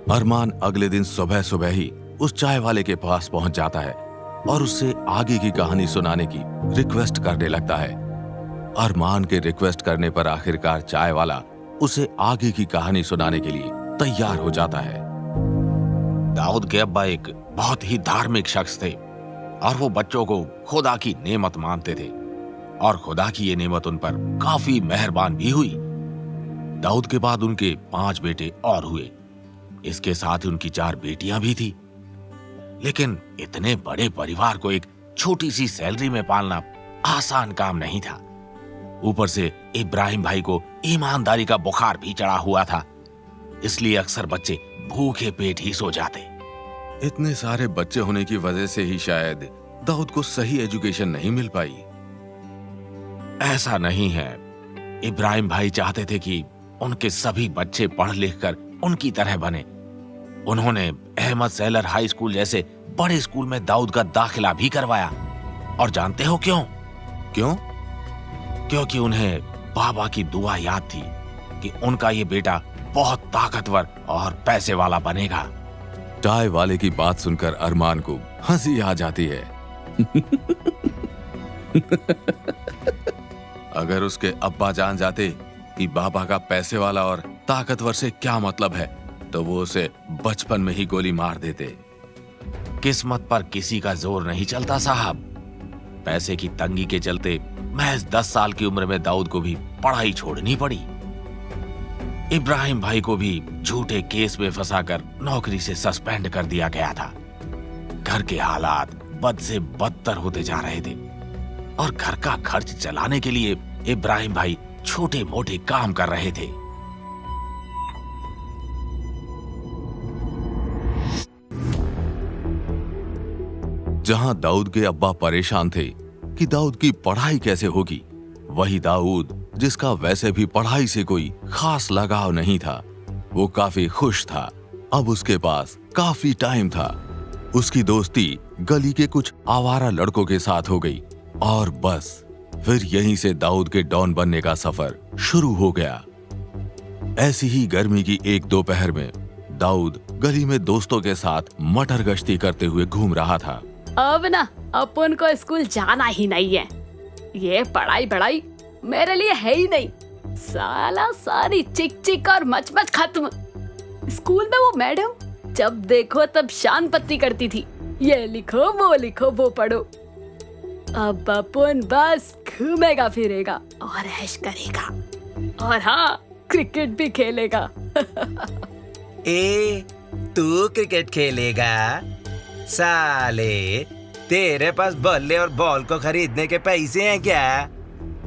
अरमान अगले दिन सुबह सुबह ही उस चाय वाले के पास पहुंच जाता है और उससे आगे की कहानी सुनाने की रिक्वेस्ट करने लगता है। अरमान के रिक्वेस्ट करने पर आखिरकार चाय वाला उसे आगे की कहानी सुनाने के लिए तैयार हो जाता है। दाऊद के अब्बा एक बहुत ही धार्मिक शख्स थे और वो बच्चों को खुदा की नेमत मानते थे, और खुदा की ये नेमत उन पर काफी मेहरबान भी हुई। दाऊद के बाद उनके 5 बेटे और हुए। इसके साथ ही उनकी 4 बेटियां भी थी। लेकिन इतने बड़े परिवार को एक छोटी सी सैलरी में पालना आसान काम नहीं था। ऊपर से इब्राहिम भाई को ईमानदारी का बुखार भी चढ़ा हुआ था, इसलिए अक्सर बच्चे भूखे पेट ही सो जाते। इतने सारे बच्चे होने की वजह से ही शायद दाऊद को सही एजुकेशन नहीं मिल पाई। ऐसा नहीं है, इब्राहिम भाई चाहते थे कि उनके सभी बच्चे पढ़ लिख कर उनकी तरह बने। उन्होंने अहमद सैलर हाई स्कूल जैसे बड़े स्कूल में दाऊद का दाखिला भी करवाया। और जानते हो क्यों? क्यों? क्योंकि उन्हें बाबा की दुआ याद थी कि उनका ये बेटा बहुत ताकतवर और पैसे वाला बनेगा। चाय वाले की बात सुनकर अरमान को हंसी आ जाती है। अगर उसके अब्बा जान जाते कि बाबा का पैसे वाला और ताकतवर से क्या मतलब है, तो वो उसे बचपन में ही गोली मार देते। किस्मत पर किसी का जोर नहीं चलता साहब। पैसे की तंगी के चलते महज 10 साल की उम्र में दाऊद को भी पढ़ाई छोड़नी पड़ी। इब्राहिम भाई को भी झूठे केस में फंसाकर नौकरी से सस्पेंड कर दिया गया था। घर के हालात बद से बदतर होते जा रहे थे और घर का खर्च चलाने के लिए इब्राहिम भाई छोटे मोटे काम कर रहे थे। जहां दाऊद के अब्बा परेशान थे कि दाऊद की पढ़ाई कैसे होगी, वही दाऊद, जिसका वैसे भी पढ़ाई से कोई खास लगाव नहीं था, वो काफी खुश था। अब उसके पास काफी टाइम था। उसकी दोस्ती गली के कुछ आवारा लड़कों के साथ हो गई और बस फिर यहीं से दाऊद के डॉन बनने का सफर शुरू हो गया। ऐसी ही गर्मी की एक दोपहर में दाऊद गली में दोस्तों के साथ मटर गश्ती करते हुए घूम रहा था। अब ना अपन को स्कूल जाना ही नहीं है। ये पढ़ाई बढ़ाई मेरे लिए है ही नहीं। साला सारी चिक चिक और मच मच खत्म। स्कूल में वो मैडम जब देखो तब शान पत्ती करती थी, ये लिखो वो पढ़ो। अब अपन बस घूमेगा फिरेगा और ऐश करेगा और हाँ, क्रिकेट भी खेलेगा। ए, तू क्रिकेट खेलेगा? साले, तेरे पास बल्ले और बॉल को खरीदने के पैसे हैं क्या?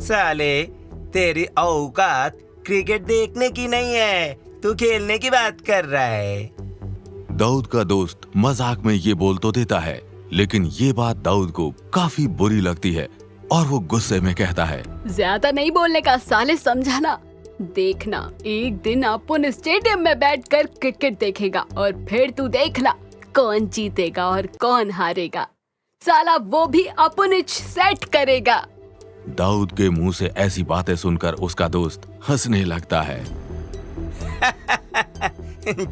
साले, तेरी औकात क्रिकेट देखने की नहीं है, तू खेलने की बात कर रहा है। दाऊद का दोस्त मजाक में ये बोल तो देता है, लेकिन ये बात दाऊद को काफी बुरी लगती है और वो गुस्से में कहता है, ज्यादा नहीं बोलने का साले, समझाना। देखना, एक दिन अपन स्टेडियम में बैठकर क्रिकेट देखेगा और फिर तू देखना कौन जीतेगा और कौन हारेगा। साला वो भी अपन सेट करेगा। दाऊद के मुंह से ऐसी बातें सुनकर उसका दोस्त हंसने लगता है।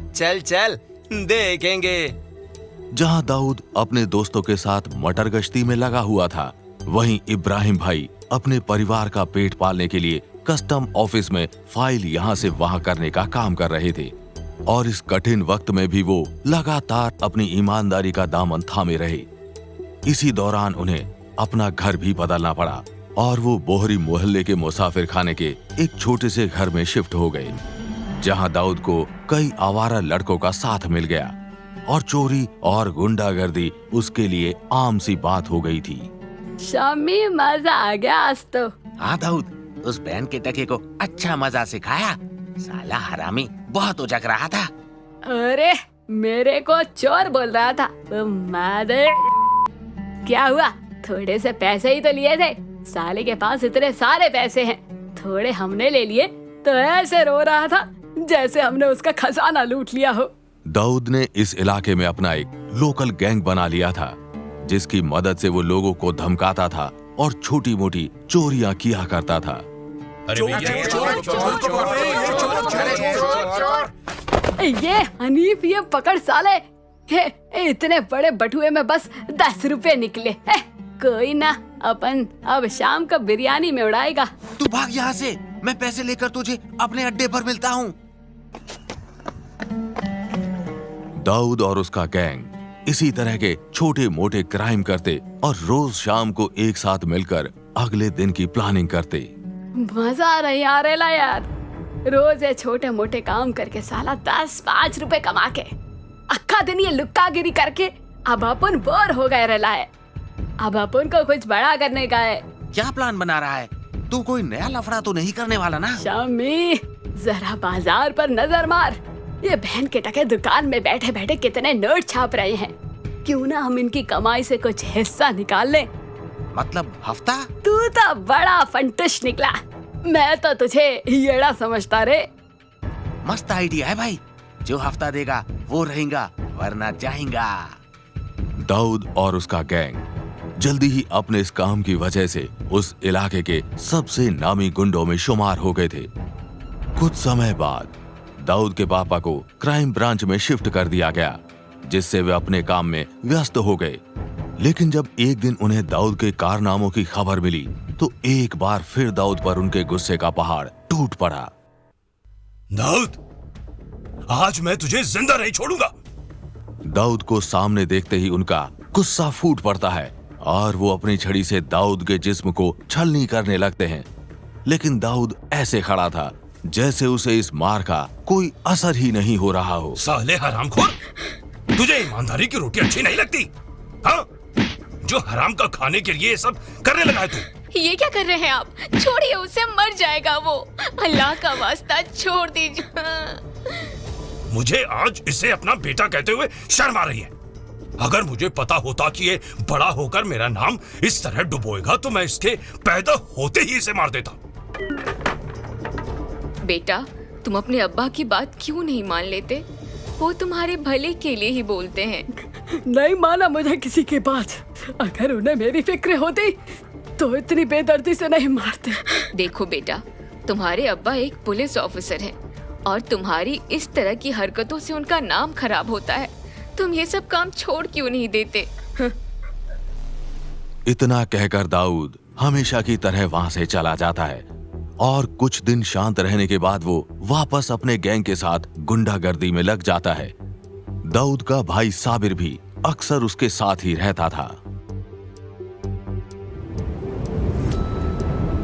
चल चल देखेंगे। जहां दाऊद अपने दोस्तों के साथ मटर गश्ती में लगा हुआ था, वहीं इब्राहिम भाई अपने परिवार का पेट पालने के लिए कस्टम ऑफिस में फाइल यहाँ से वहां करने का काम कर रहे थे। और इस कठिन वक्त में भी वो लगातार अपनी ईमानदारी का दामन थामे रहे। इसी दौरान उन्हें अपना घर भी बदलना पड़ा और वो बोहरी मोहल्ले के मुसाफिर खाने के एक छोटे से घर में शिफ्ट हो गए, जहां दाऊद को कई आवारा लड़कों का साथ मिल गया और चोरी और गुंडागर्दी उसके लिए आम सी बात हो गई थी। शामी, मजा आ गया आज तो। हाँ दाऊद, उस बहन के टके को अच्छा मजा सिखाया। साला हरामी बहुत उजक रहा था। अरे, मेरे को चोर बोल रहा था। मादर, क्या हुआ? थोड़े से पैसे ही तो लिए थे। साले के पास इतने सारे पैसे हैं, थोड़े हमने ले लिए तो ऐसे रो रहा था जैसे हमने उसका खजाना लूट लिया हो। दाऊद ने इस इलाके में अपना एक लोकल गैंग बना लिया था, जिसकी मदद से वो लोगों को धमकाता था और छोटी मोटी चोरियां किया करता था। ये हनीफ, ये पकड़ साले। इतने बड़े बटुए में बस 10 रुपए निकले। कोई ना, अपन अब शाम का बिरयानी में उड़ाएगा। तू भाग यहाँ से, मैं पैसे लेकर तुझे अपने अड्डे पर मिलता हूँ। दाऊद और उसका गैंग इसी तरह के छोटे मोटे क्राइम करते और रोज शाम को एक साथ मिलकर अगले दिन की प्लानिंग करते। मजा आ रही यार। रोज ये छोटे मोटे काम करके साला 10-5 रुपए कमा के अक्का दिन ये लुक्कागिरी करके अब अपन बोर हो गए रला है। अब अपन को कुछ बड़ा करने का है। क्या प्लान बना रहा है? तू कोई नया लफड़ा तो नहीं करने वाला ना? शम्मी, जरा बाजार पर नजर मार। ये बहन के टके दुकान में बैठे बैठे कितने नोट छाप रहे हैं। क्यों ना हम इनकी कमाई से कुछ हिस्सा निकाल लें। मतलब हफ्ता? तू तो बड़ा फंटुश निकला। मैं तो तुझे येड़ा समझता रे। मस्त आइडिया है भाई। जो हफ्ता देगा वो रहेगा, वरना जाएगा। दाऊद और उसका गैंग जल्दी ही अपने इस काम की वजह से उस इलाके के सबसे नामी गुंडों में शुमार हो गए थे। कुछ समय बाद दाऊद के पापा को क्राइम ब्रांच में शिफ्ट कर दिया गया, जिससे वे अपने काम में व्यस्त हो गए। लेकिन जब एक दिन उन्हें दाऊद के कारनामों की खबर मिली तो एक बार फिर दाऊद पर उनके गुस्से का पहाड़ टूट पड़ा। दाऊद, आज मैं तुझे जिंदा नहीं छोड़ूंगा। दाऊद को सामने देखते ही उनका गुस्सा फूट पड़ता है और वो अपनी छड़ी से दाऊद के जिस्म को छलनी करने लगते हैं। लेकिन दाऊद ऐसे खड़ा था जैसे उसे इस मार का कोई असर ही नहीं हो रहा हो। साले हरामखोर, तुझे ईमानदारी की रोटी अच्छी नहीं लगती? हाँ, जो हराम का खाने के लिए ये सब करने लगा है तू। ये क्या कर रहे हैं आप? छोड़िए उसे, मर जाएगा वो। अल्लाह का वास्ता छोड़ दीजिए। मुझे आज इसे अपना बेटा कहते हुए शर्म आ रही है। अगर मुझे पता होता कि ये बड़ा होकर मेरा नाम इस तरह डुबोएगा तो मैं इसके पैदा होते ही इसे मार देता। बेटा, तुम अपने अब्बा की बात क्यों नहीं मान लेते? वो तुम्हारे भले के लिए ही बोलते हैं। नहीं माना मुझे किसी की बात। अगर उन्हें मेरी फिक्र होती तो इतनी बेदर्दी से नहीं मारते। देखो बेटा, तुम्हारे अब्बा एक पुलिस ऑफिसर हैं और तुम्हारी इस तरह की हरकतों से उनका नाम खराब होता है। तुम ये सब काम छोड़ क्यों नहीं देते? इतना कहकर दाऊद हमेशा की तरह वहां से चला जाता है और कुछ दिन शांत रहने के बाद वो वापस अपने गैंग के साथ गुंडागर्दी में लग जाता है। दाऊद का भाई साबिर भी अक्सर उसके साथ ही रहता था।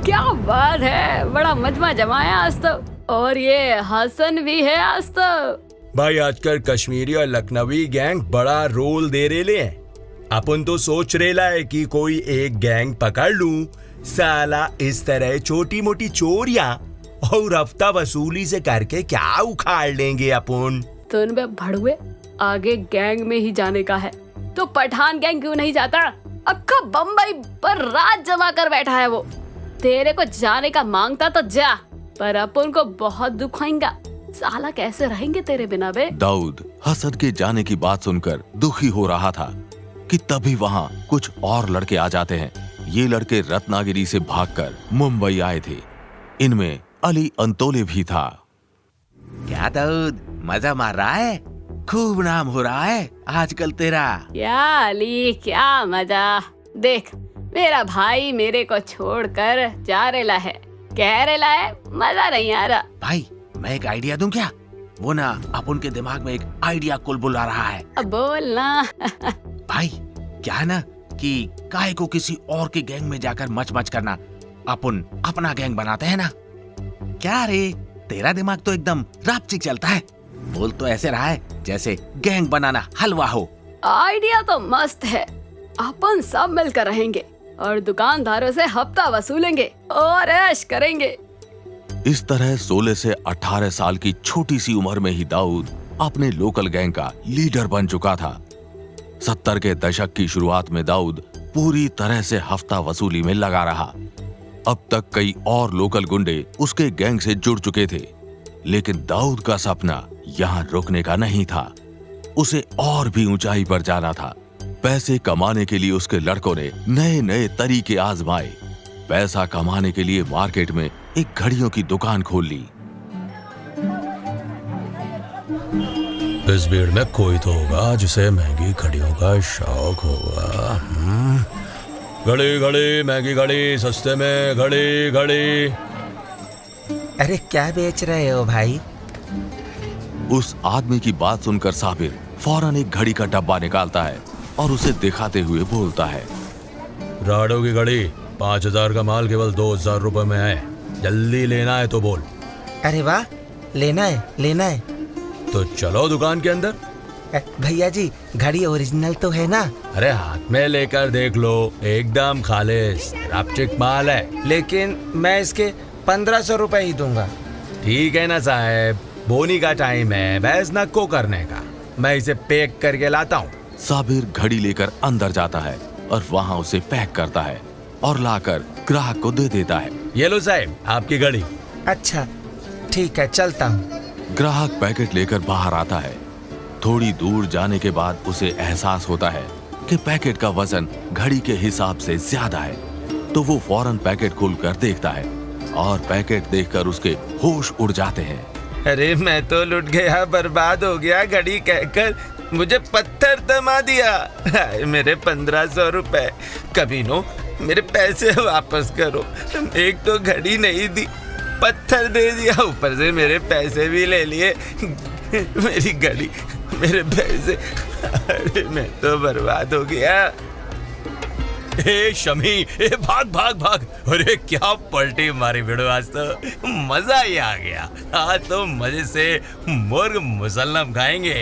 क्या बात है, बड़ा मजमा जमाया आज तो। और ये हसन भी है आज तो। भाई आजकल कश्मीरी और लखनवी गैंग बड़ा रोल दे रहे हैं। अपन तो सोच रेला है कि कोई एक गैंग पकड़ लूं, साला इस तरह छोटी मोटी चोरियां और हफ्ता वसूली से करके क्या उखाड़ लेंगे अपन। सुन बे भड़ुए, आगे गैंग में ही जाने का है तो पठान गैंग क्यों नहीं जाता? अक्का बम्बई पर रात जमा कर बैठा है वो। तेरे को जाने का मांगता तो जा, पर अपन को बहुत दुखाएगा। साला कैसे रहेंगे तेरे बिना बे? दाऊद हसन के जाने की बात सुनकर दुखी हो रहा था कि तभी वहां कुछ और लड़के आ जाते हैं। ये लड़के रत्नागिरी से भागकर मुंबई आए थे। इनमें अली अंतोले भी था। क्या दाऊद, मजा मार रहा है? खूब नाम हो रहा है आजकल तेरा। क्या अली, क्या मजा। देख, मेरा भाई मेरे को छोड़कर जा रेला है, कह रेला है मजा नहीं आ रहा। भाई मैं एक आइडिया दूं क्या? वो ना अपन के दिमाग में एक आइडिया कुल बुला रहा है। अब बोल ना। भाई क्या है ना कि काहे को किसी और के गैंग में जाकर मच करना, अपन अपना गैंग बनाते हैं ना। क्या रे, तेरा दिमाग तो एकदम रापचिक चलता है। बोल तो ऐसे रहा है जैसे गैंग बनाना हलवा हो। आइडिया तो मस्त है। अपन सब मिलकर रहेंगे और दुकानदारों से हफ्ता वसूलेंगे और ऐश करेंगे। इस तरह 16 से 18 साल की छोटी सी उम्र में ही दाऊद अपने लोकल गैंग का लीडर बन चुका था। 70 के दशक की शुरुआत में दाऊद पूरी तरह से हफ्ता वसूली में लगा रहा। अब तक कई और लोकल गुंडे उसके गैंग से जुड़ चुके थे, लेकिन दाऊद का सपना यहाँ रुकने का नहीं था। उसे और भी ऊंचाई पर जाना था। पैसे कमाने के लिए उसके लड़कों ने नए नए तरीके आजमाए। पैसा कमाने के लिए मार्केट में एक घड़ियों की दुकान खोल ली। इस भीड़ में कोई तो होगा जिसे महंगी घड़ियों का शौक होगा। घड़ी घड़ी महंगी घड़ी, सस्ते में घड़ी घड़ी। अरे क्या बेच रहे हो भाई? उस आदमी की बात सुनकर साबिर फौरन एक घड़ी का डब्बा निकालता है और उसे दिखाते हुए बोलता है, राडो की घड़ी 5000 का माल केवल 2000 रुपए में है। जल्दी लेना है तो बोल। अरे वाह, लेना है लेना है। तो चलो दुकान के अंदर। भैया जी, घड़ी ओरिजिनल तो है ना? अरे हाथ में लेकर देख लो, एकदम खालिस रापचिक माल है। लेकिन मैं इसके 1500 रुपए ही दूंगा। ठीक है ना साहब, बोनी का टाइम है, बहस नक्को करने का। मैं इसे पैक करके लाता हूँ। साबिर घड़ी लेकर अंदर जाता है और वहाँ उसे पैक करता है और लाकर ग्राहक को दे देता है। ये लो साहब, आपकी घड़ी। अच्छा ठीक है, चलता हूँ। ग्राहक पैकेट लेकर बाहर आता है। थोड़ी दूर जाने के बाद उसे एहसास होता है कि पैकेट का वजन घड़ी के हिसाब से ज्यादा है। तो वो फौरन पैकेट खोलकर देखता है और पैकेट देखकर उसके होश उड़ जाते हैं। अरे मैं तो लुट गया, बर्बाद हो गया। घड़ी कहकर मुझे पत्थर थमा दिया। मेरे 1500 रुपए। कमीनों, मेरे पैसे वापस करो। एक तो घड़ी नहीं दी, पत्थर दे दिया, ऊपर से मेरे पैसे भी ले लिए। मेरी घड़ी, मेरे पैसे। अरे मैं तो बर्बाद हो गया। ए शमी, ए भाग भाग भाग। अरे क्या पलटी मारी भिड़ो, आज तो मजा ही आ गया। आज तो मजे से मुर्ग मुसल्लम खाएंगे।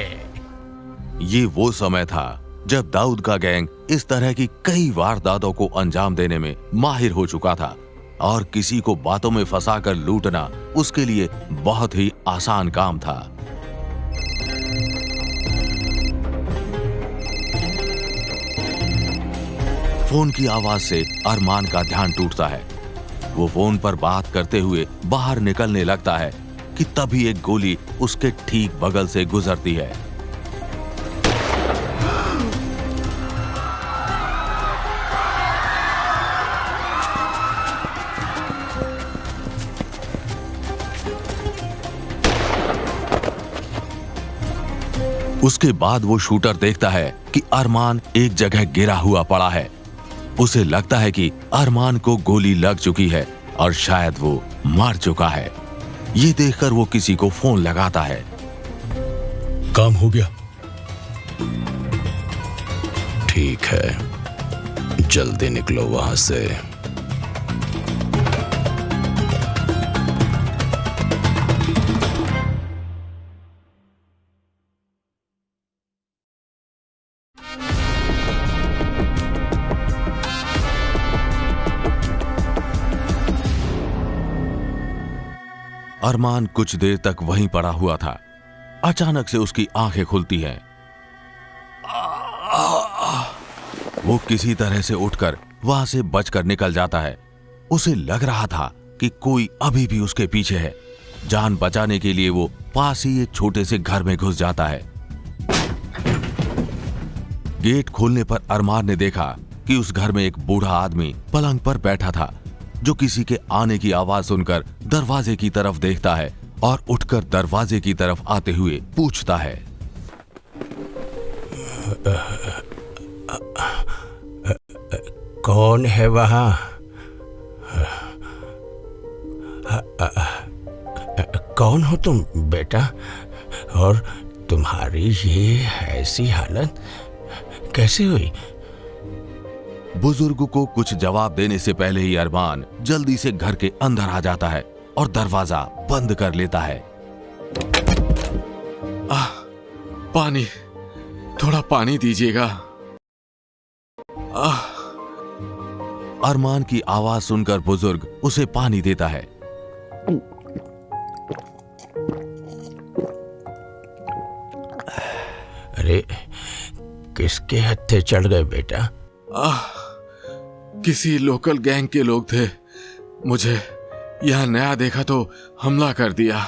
ये वो समय था जब दाऊद का गैंग इस तरह की कई वारदातों को अंजाम देने में माहिर हो चुका था और किसी को बातों में फंसाकर लूटना उसके लिए बहुत ही आसान काम था। फोन की आवाज से अरमान का ध्यान टूटता है। वो फोन पर बात करते हुए बाहर निकलने लगता है कि तभी एक गोली उसके ठीक बगल से गुजरती है। उसके बाद वो शूटर देखता है कि अरमान एक जगह गिरा हुआ पड़ा है। उसे लगता है कि अरमान को गोली लग चुकी है और शायद वो मर चुका है। ये देखकर वो किसी को फोन लगाता है। काम हो गया? ठीक है, जल्दी निकलो वहां से। अरमान कुछ देर तक वहीं पड़ा हुआ था। अचानक से उसकी आंखें खुलती हैं। वो किसी तरह से उठकर वहां से बचकर निकल जाता है। उसे लग रहा था कि कोई अभी भी उसके पीछे है। जान बचाने के लिए वो पास ही एक छोटे से घर में घुस जाता है। गेट खोलने पर अरमान ने देखा कि उस घर में एक बूढ़ा आदमी पलंग पर बैठा था, जो किसी के आने की आवाज सुनकर दरवाजे की तरफ देखता है और उठकर दरवाजे की तरफ आते हुए पूछता है, कौन है वहां? कौन हो तुम बेटा? और तुम्हारी ये ऐसी हालत कैसे हुई? बुजुर्ग को कुछ जवाब देने से पहले ही अरमान जल्दी से घर के अंदर आ जाता है और दरवाजा बंद कर लेता है। पानी, थोड़ा पानी दीजिएगा। अरमान की आवाज सुनकर बुजुर्ग उसे पानी देता है। अरे किसके हत्थे चढ़ गए बेटा? किसी लोकल गैंग के लोग थे। मुझे यहां नया देखा तो हमला कर दिया।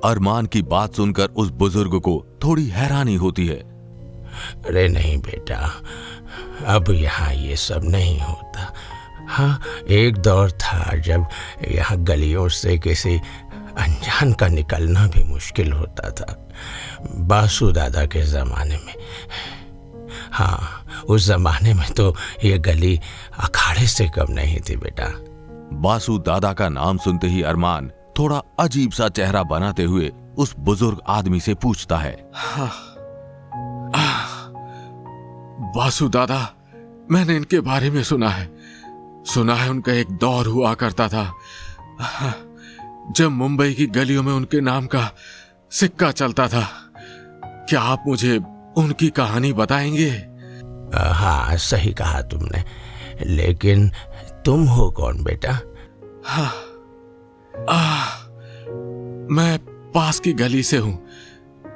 अरमान की बात सुनकर उस बुजुर्ग को थोड़ी हैरानी होती है। अरे नहीं बेटा, अब यहाँ ये सब नहीं होता। हाँ, एक दौर था जब यहाँ गलियों से किसी अनजान का निकलना भी मुश्किल होता था, बासु दादा के जमाने में। हाँ, उस जमाने में तो ये गली अखाड़े से कम नहीं थी बेटा। बासु दादा का नाम सुनते ही अरमान थोड़ा अजीब सा चेहरा बनाते हुए उस बुजुर्ग आदमी से पूछता है, बासु दादा, मैंने इनके बारे में सुना है। उनका एक दौर हुआ करता था। जब मुंबई की गलियों में उनके नाम का सिक्का चलता था। क्या आप मुझे उनकी कहानी बताएंगे? हाँ, सही कहा तुमने, लेकिन तुम हो कौन बेटा? हाँ, मैं पास की गली से हूं।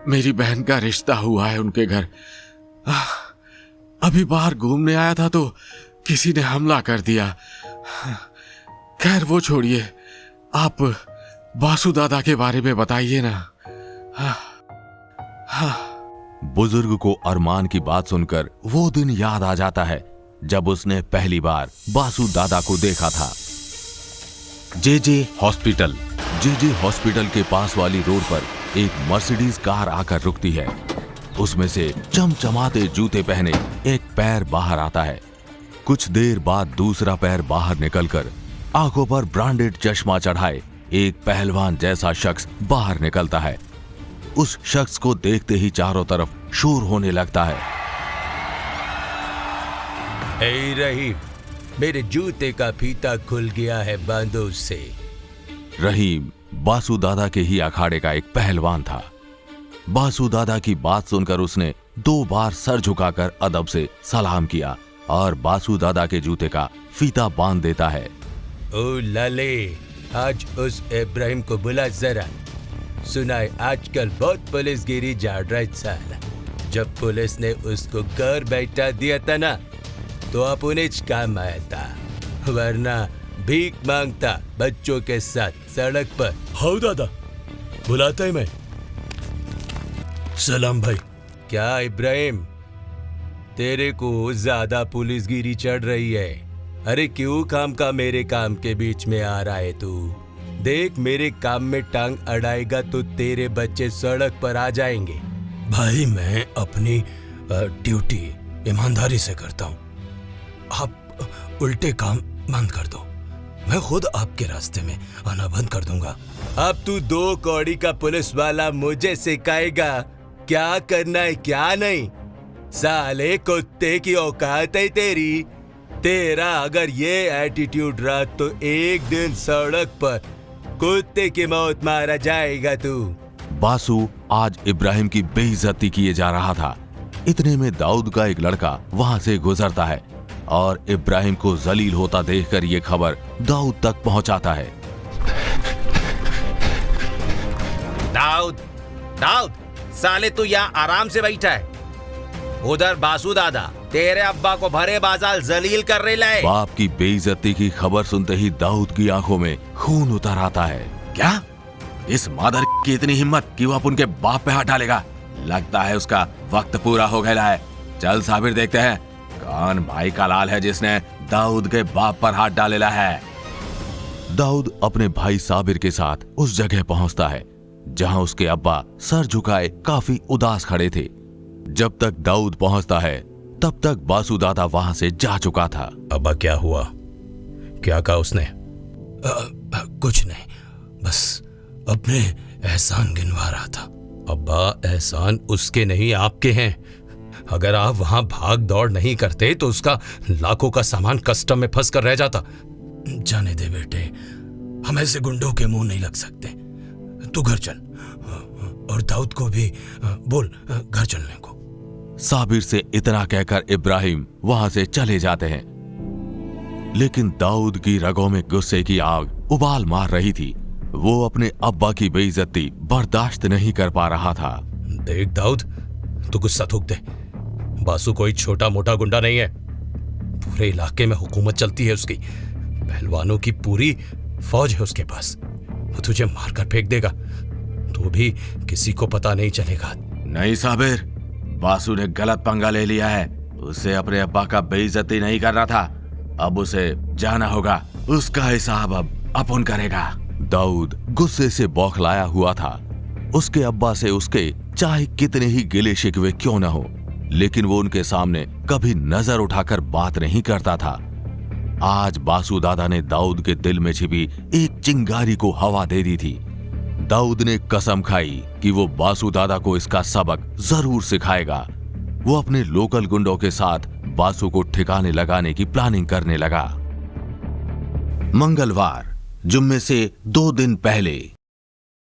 मेरी बहन का रिश्ता हुआ है उनके घर। अभी बाहर घूमने आया था तो किसी ने हमला कर दिया। खैर वो छोड़िए, आप बासु दादा के बारे में बताइए ना। बुजुर्ग को अरमान की बात सुनकर वो दिन याद आ जाता है जब उसने पहली बार बासु दादा को देखा था। जेजे हॉस्पिटल के पास वाली रोड पर एक मर्सिडीज कार आकर रुकती है। उसमें से चमचमाते जूते पहने एक पैर बाहर आता है। कुछ देर बाद दूसरा पैर बाहर निकलकर आंखों पर ब्रांडेड चश्मा चढ़ाए एक पहलवान जैसा शख्स बाहर निकलता है। उस शख्स को देखते ही चारों तरफ शोर होने लगता है। ए रहीम, मेरे जूते का फीता खुल गया है, बांधो उसे। रहीम बासु दादा के ही अखाड़े का एक पहलवान था। बासु दादा की बात सुनकर उसने 2 बार सर झुकाकर अदब से सलाम किया और बासु दादा के जूते का फीता बांध देता है। ओ लाले, आज उस इब्राहिम को बुला जरा। सुनाए आजकल बहुत पुलिसगिरी झाड़ रहा है साला। जब पुलिस ने उसको घर बैठा दिया था ना, तो अपने काम आया था, वरना भीख मांगता बच्चों के साथ सड़क पर। हाँ दादा, बुलाता है मैं। सलाम भाई। क्या इब्राहिम, तेरे को ज्यादा पुलिसगिरी चढ़ रही है? अरे क्यों काम का मेरे काम के बीच में आ रहा है तू? देख, मेरे काम में टांग अड़ाएगा तो तेरे बच्चे सड़क पर आ जाएंगे। भाई मैं अपनी ड्यूटी ईमानदारी से करता हूँ। आप उल्टे काम बंद कर दो, मैं खुद आपके रास्ते में आना बंद कर दूंगा। अब तू 2 कौड़ी का पुलिस वाला मुझे सिखाएगा क्या करना है क्या नहीं? साले कुत्ते की औकात है तेरी। तेरा अगर ये एटीट्यूड रहा तो एक दिन सड़क पर कुत्ते की मौत मारा जाएगा तू। बासु आज इब्राहिम की बेइज्जती किए जा रहा था। इतने में दाऊद का एक लड़का वहां से गुजरता है और इब्राहिम को जलील होता देखकर ये खबर दाऊद तक पहुंचाता है। दाऊद, साले तू यहाँ आराम से बैठा है। उधर बासु दादा तेरे अब्बा को भरे बाजार जलील कर रहे लाए। बाप की बेइज्जती की खबर सुनते ही दाऊद की आंखों में खून उतर आता है। क्या इस मादर की इतनी हिम्मत कि वो अपन के बाप पे हाथ डालेगा? लगता है उसका वक्त पूरा हो गया है। चल साबिर, देखते हैं कौन भाई का लाल है जिसने दाऊद के बाप पर हाथ डालेला है। दाऊद अपने भाई साबिर के साथ उस जगह पहुंचता है जहां उसके अब्बा सर झुकाए काफी उदास खड़े थे। जब तक दाऊद पहुंचता है तब तक बासु दादा वहां से जा चुका था। अब्बा क्या हुआ? क्या कहा उसने? कुछ नहीं, बस अपने एहसान गिनवा रहा था। अब्बा, एहसान उसके नहीं आपके हैं। अगर आप वहां भाग दौड़ नहीं करते तो उसका लाखों का सामान कस्टम में फंस कर रह जाता। जाने दे बेटे, हम ऐसे गुंडों के मुंह नहीं लग सकते। तू घर चल और दाऊद को भी बोल घर चलने को। साबिर से इतना कहकर इब्राहिम वहां से चले जाते हैं, लेकिन दाऊद की रगों में गुस्से की आग उबाल मार रही थी। वो अपने अब्बा की बेइज्जती बर्दाश्त नहीं कर पा रहा था। देख दाऊद, तू गुस्सा थूक दे। बासु कोई छोटा मोटा गुंडा नहीं है। पूरे इलाके में हुकूमत चलती है उसकी। पहलवानों की पूरी फौज है उसके पास। वो तुझे मारकर फेंक देगा तो भी किसी को पता नहीं चलेगा। नहीं साबिर, बासु ने गलत पंगा ले लिया है। उसे अपने अब्बा का बेइज्जती नहीं करना था। अब उसे जाना होगा। उसका हिसाब अब अपन करेगा। दाऊद गुस्से से बौखलाया हुआ था। उसके अब्बा से उसके चाहे कितने ही गिले शिकवे क्यों न हो, लेकिन वो उनके सामने कभी नजर उठाकर बात नहीं करता था। आज बासु दादा ने दाऊद के दिल में छिपी एक चिंगारी को हवा दे दी थी। दाऊद ने कसम खाई कि वो बासु दादा को इसका सबक जरूर सिखाएगा। वो अपने लोकल गुंडों के साथ बासु को ठिकाने लगाने की प्लानिंग करने लगा। मंगलवार जुम्मे से 2 दिन पहले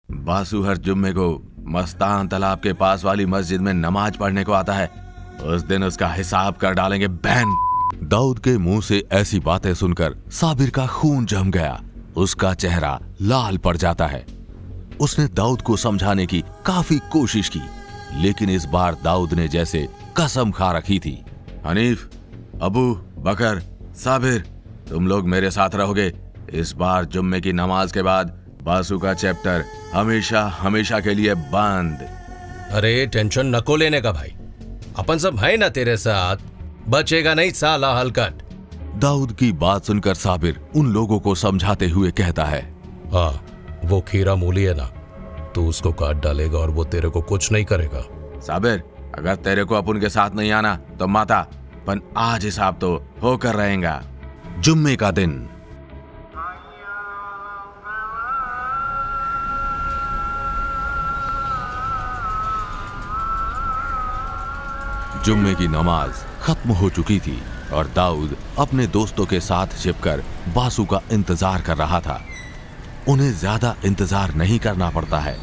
बासु हर जुम्मे को मस्तान तालाब के पास वाली मस्जिद में नमाज पढ़ने को आता है। उस दिन उसका हिसाब कर डालेंगे बैन। दाऊद के मुंह से ऐसी बातें सुनकर साबिर का खून जम गया। उसका चेहरा लाल पड़ जाता है। उसने दाऊद को समझाने की काफी कोशिश की, लेकिन इस बार दाऊद ने जैसे कसम खा रखी थी। हनीफ, अबू बकर, साबिर, तुम लोग मेरे साथ रहोगे। इस बार जुम्मे की नमाज के बाद बासु का चैप्टर हमेशा हमेशा के लिए बंद। अरे टेंशन नको लेने का भाई, अपन सब है ना तेरे साथ, बचेगा नहीं साला हलकट। दाऊद की बात सुनकर साबिर उन लोगों को समझाते हुए कहता है, हाँ, वो खीरा मूली है ना, तू उसको काट डालेगा और वो तेरे को कुछ नहीं करेगा। साबिर, अगर तेरे को अपन के साथ नहीं आना तो माता, पर आज हिसाब तो होकर रहेगा। जुम्मे का दिन जुम्मे की नमाज खत्म हो चुकी थी और दाऊद अपने दोस्तों के साथ छिपकर बासु का इंतजार कर रहा था। उन्हें ज्यादा इंतजार नहीं करना पड़ता है,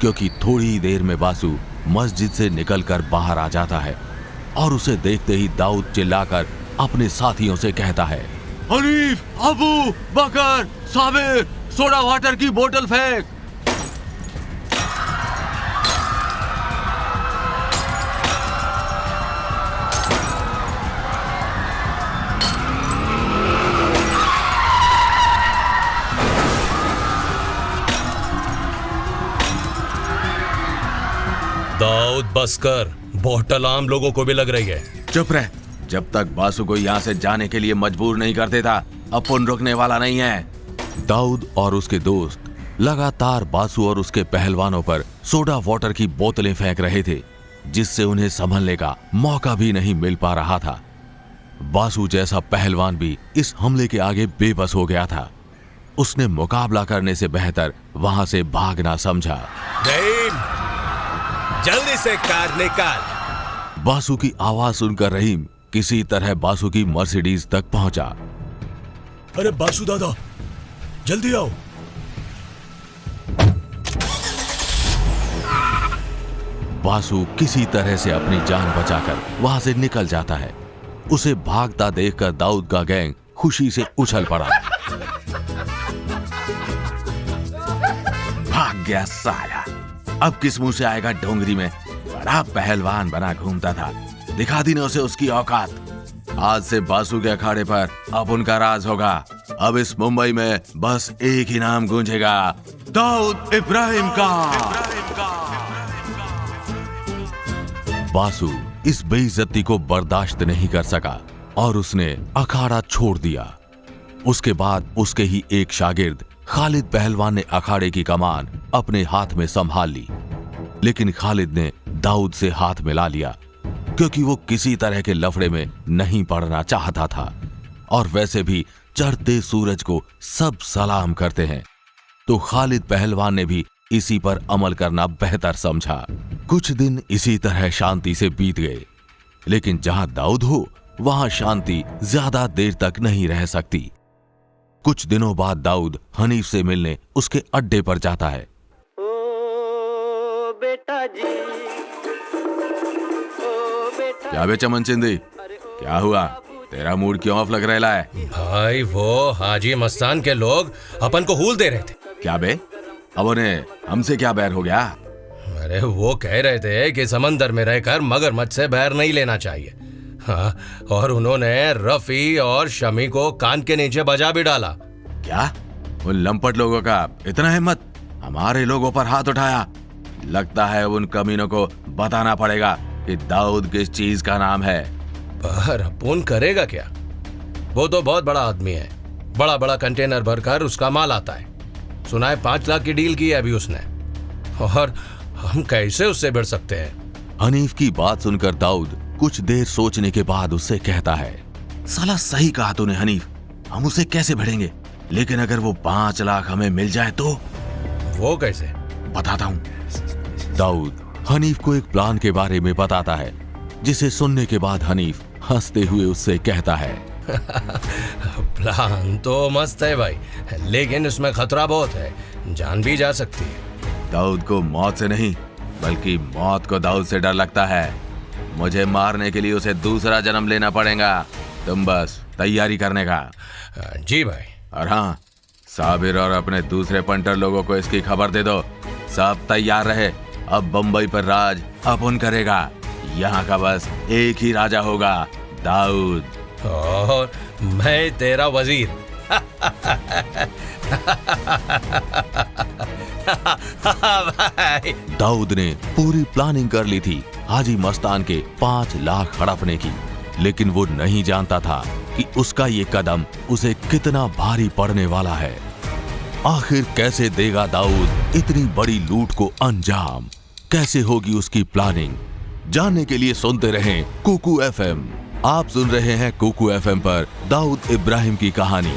क्योंकि थोड़ी ही देर में बासु मस्जिद से निकलकर बाहर आ जाता है और उसे देखते ही दाऊद चिल्लाकर अपने साथियों से कहता है, हनीफ, अबू बकर, साबिर, सोडा वाटर की बोतल फेंक। दाऊद बस कर, बोतल आम लोगों को भी लग रही है। चुप रह, जब तक बासु को यहाँ से जाने के लिए मजबूर नहीं कर देता अपन रुकने वाला नहीं है। दाऊद और उसके दोस्त लगातार बासु और उसके पहलवानों पर सोडा वाटर की बोतलें फेंक रहे थे, जिससे उन्हें संभलने का मौका भी नहीं मिल पा रहा था। बासु जैसा पहलवान भी इस हमले के आगे बेबस हो गया था। उसने मुकाबला करने से बेहतर वहां से भागना समझा। जल्दी से कार निकाल। बासु की आवाज सुनकर रहीम किसी तरह बासु की मर्सिडीज तक पहुंचा। अरे बासु दादा, जल्दी आओ। बासु किसी तरह से अपनी जान बचाकर वहां से निकल जाता है। उसे भागता देखकर दाऊद का गैंग खुशी से उछल पड़ा। भाग गया साला, अब किस मुंह से आएगा डोंगरी में। बड़ा पहलवान बना घूमता था, दिखा दी ने उसे उसकी औकात। आज से बासु के अखाड़े पर अब उनका राज होगा। अब इस मुंबई में बस एक ही नाम गूंजेगा, दाऊद इब्राहिम का। बासु इस बेइज्जती को बर्दाश्त नहीं कर सका और उसने अखाड़ा छोड़ दिया। उसके बाद उसके ही एक शागिर्द खालिद पहलवान ने अखाड़े की कमान अपने हाथ में संभाल ली, लेकिन खालिद ने दाऊद से हाथ मिला लिया, क्योंकि वो किसी तरह के लफड़े में नहीं पड़ना चाहता था। और वैसे भी चढ़ते सूरज को सब सलाम करते हैं, तो खालिद पहलवान ने भी इसी पर अमल करना बेहतर समझा। कुछ दिन इसी तरह शांति से बीत गए, लेकिन जहां दाऊद हो वहां शांति ज्यादा देर तक नहीं रह सकती। कुछ दिनों बाद दाऊद हनीफ से मिलने उसके अड्डे पर जाता है। बेटा जी, क्या बे चमन चिंदी, क्या हुआ? तेरा मूड क्यों ऑफ लग रहा है? भाई वो हाजी मस्तान के लोग अपन को हूल दे रहे थे। क्या बे? अब उन्हें हमसे क्या बैर हो गया? अरे वो कह रहे थे कि समंदर में रहकर मगरमच्छ से बैर नहीं लेना चाहिए। हाँ, और उन्होंने रफी और शमी को कान के नीचे बजा भी डाला। क्या? उन लंपट लोगों का इतना हिम्मत, हमारे लोगों पर हाथ उठाया? लगता है उन कमीनों को बताना पड़ेगा कि दाऊद किस चीज का नाम है। पर अपुन करेगा क्या? वो तो बहुत बड़ा आदमी है, बड़ा बड़ा कंटेनर भरकर उसका माल आता है। सुना है 5 लाख की डील की है अभी उसने, और हम कैसे उससे भिड़ सकते हैं? हनीफ की बात सुनकर दाऊद कुछ देर सोचने के बाद उससे कहता है, साला सही कहा तूने हनीफ, हम उसे कैसे भिड़ेंगे? लेकिन अगर वो 5 लाख हमें मिल जाए तो? वो कैसे? बताता हूँ। दाऊद हनीफ को एक प्लान के बारे में बताता है, जिसे सुनने के बाद हनीफ हंसते हुए उससे कहता है, प्लान तो मस्त है भाई, लेकिन इसमें खतरा बहुत है, जान भी जा सकती है। दाऊद को मौत से नहीं बल्कि मौत को दाऊद से डर लगता है। मुझे मारने के लिए उसे दूसरा जन्म लेना पड़ेगा। तुम बस तैयारी करने का। जी भाई। और हाँ, साबिर और अपने दूसरे पंटर लोगों को इसकी खबर दे दो। सब तैयार रहे, अब बम्बई पर राज अपन करेगा। यहाँ का बस एक ही राजा होगा, दाऊद। और मैं तेरा वजीर। भाई। दाऊद ने पूरी प्लानिंग कर ली थी हाजी मस्तान के 5 लाख हड़पने की, लेकिन वो नहीं जानता था कि उसका ये कदम उसे कितना भारी पड़ने वाला है। आखिर कैसे देगा दाऊद इतनी बड़ी लूट को अंजाम? कैसे होगी उसकी प्लानिंग? जानने के लिए सुनते रहें कुकू FM। आप सुन रहे हैं कुकू FM पर दाऊद इब्राहिम की कहानी।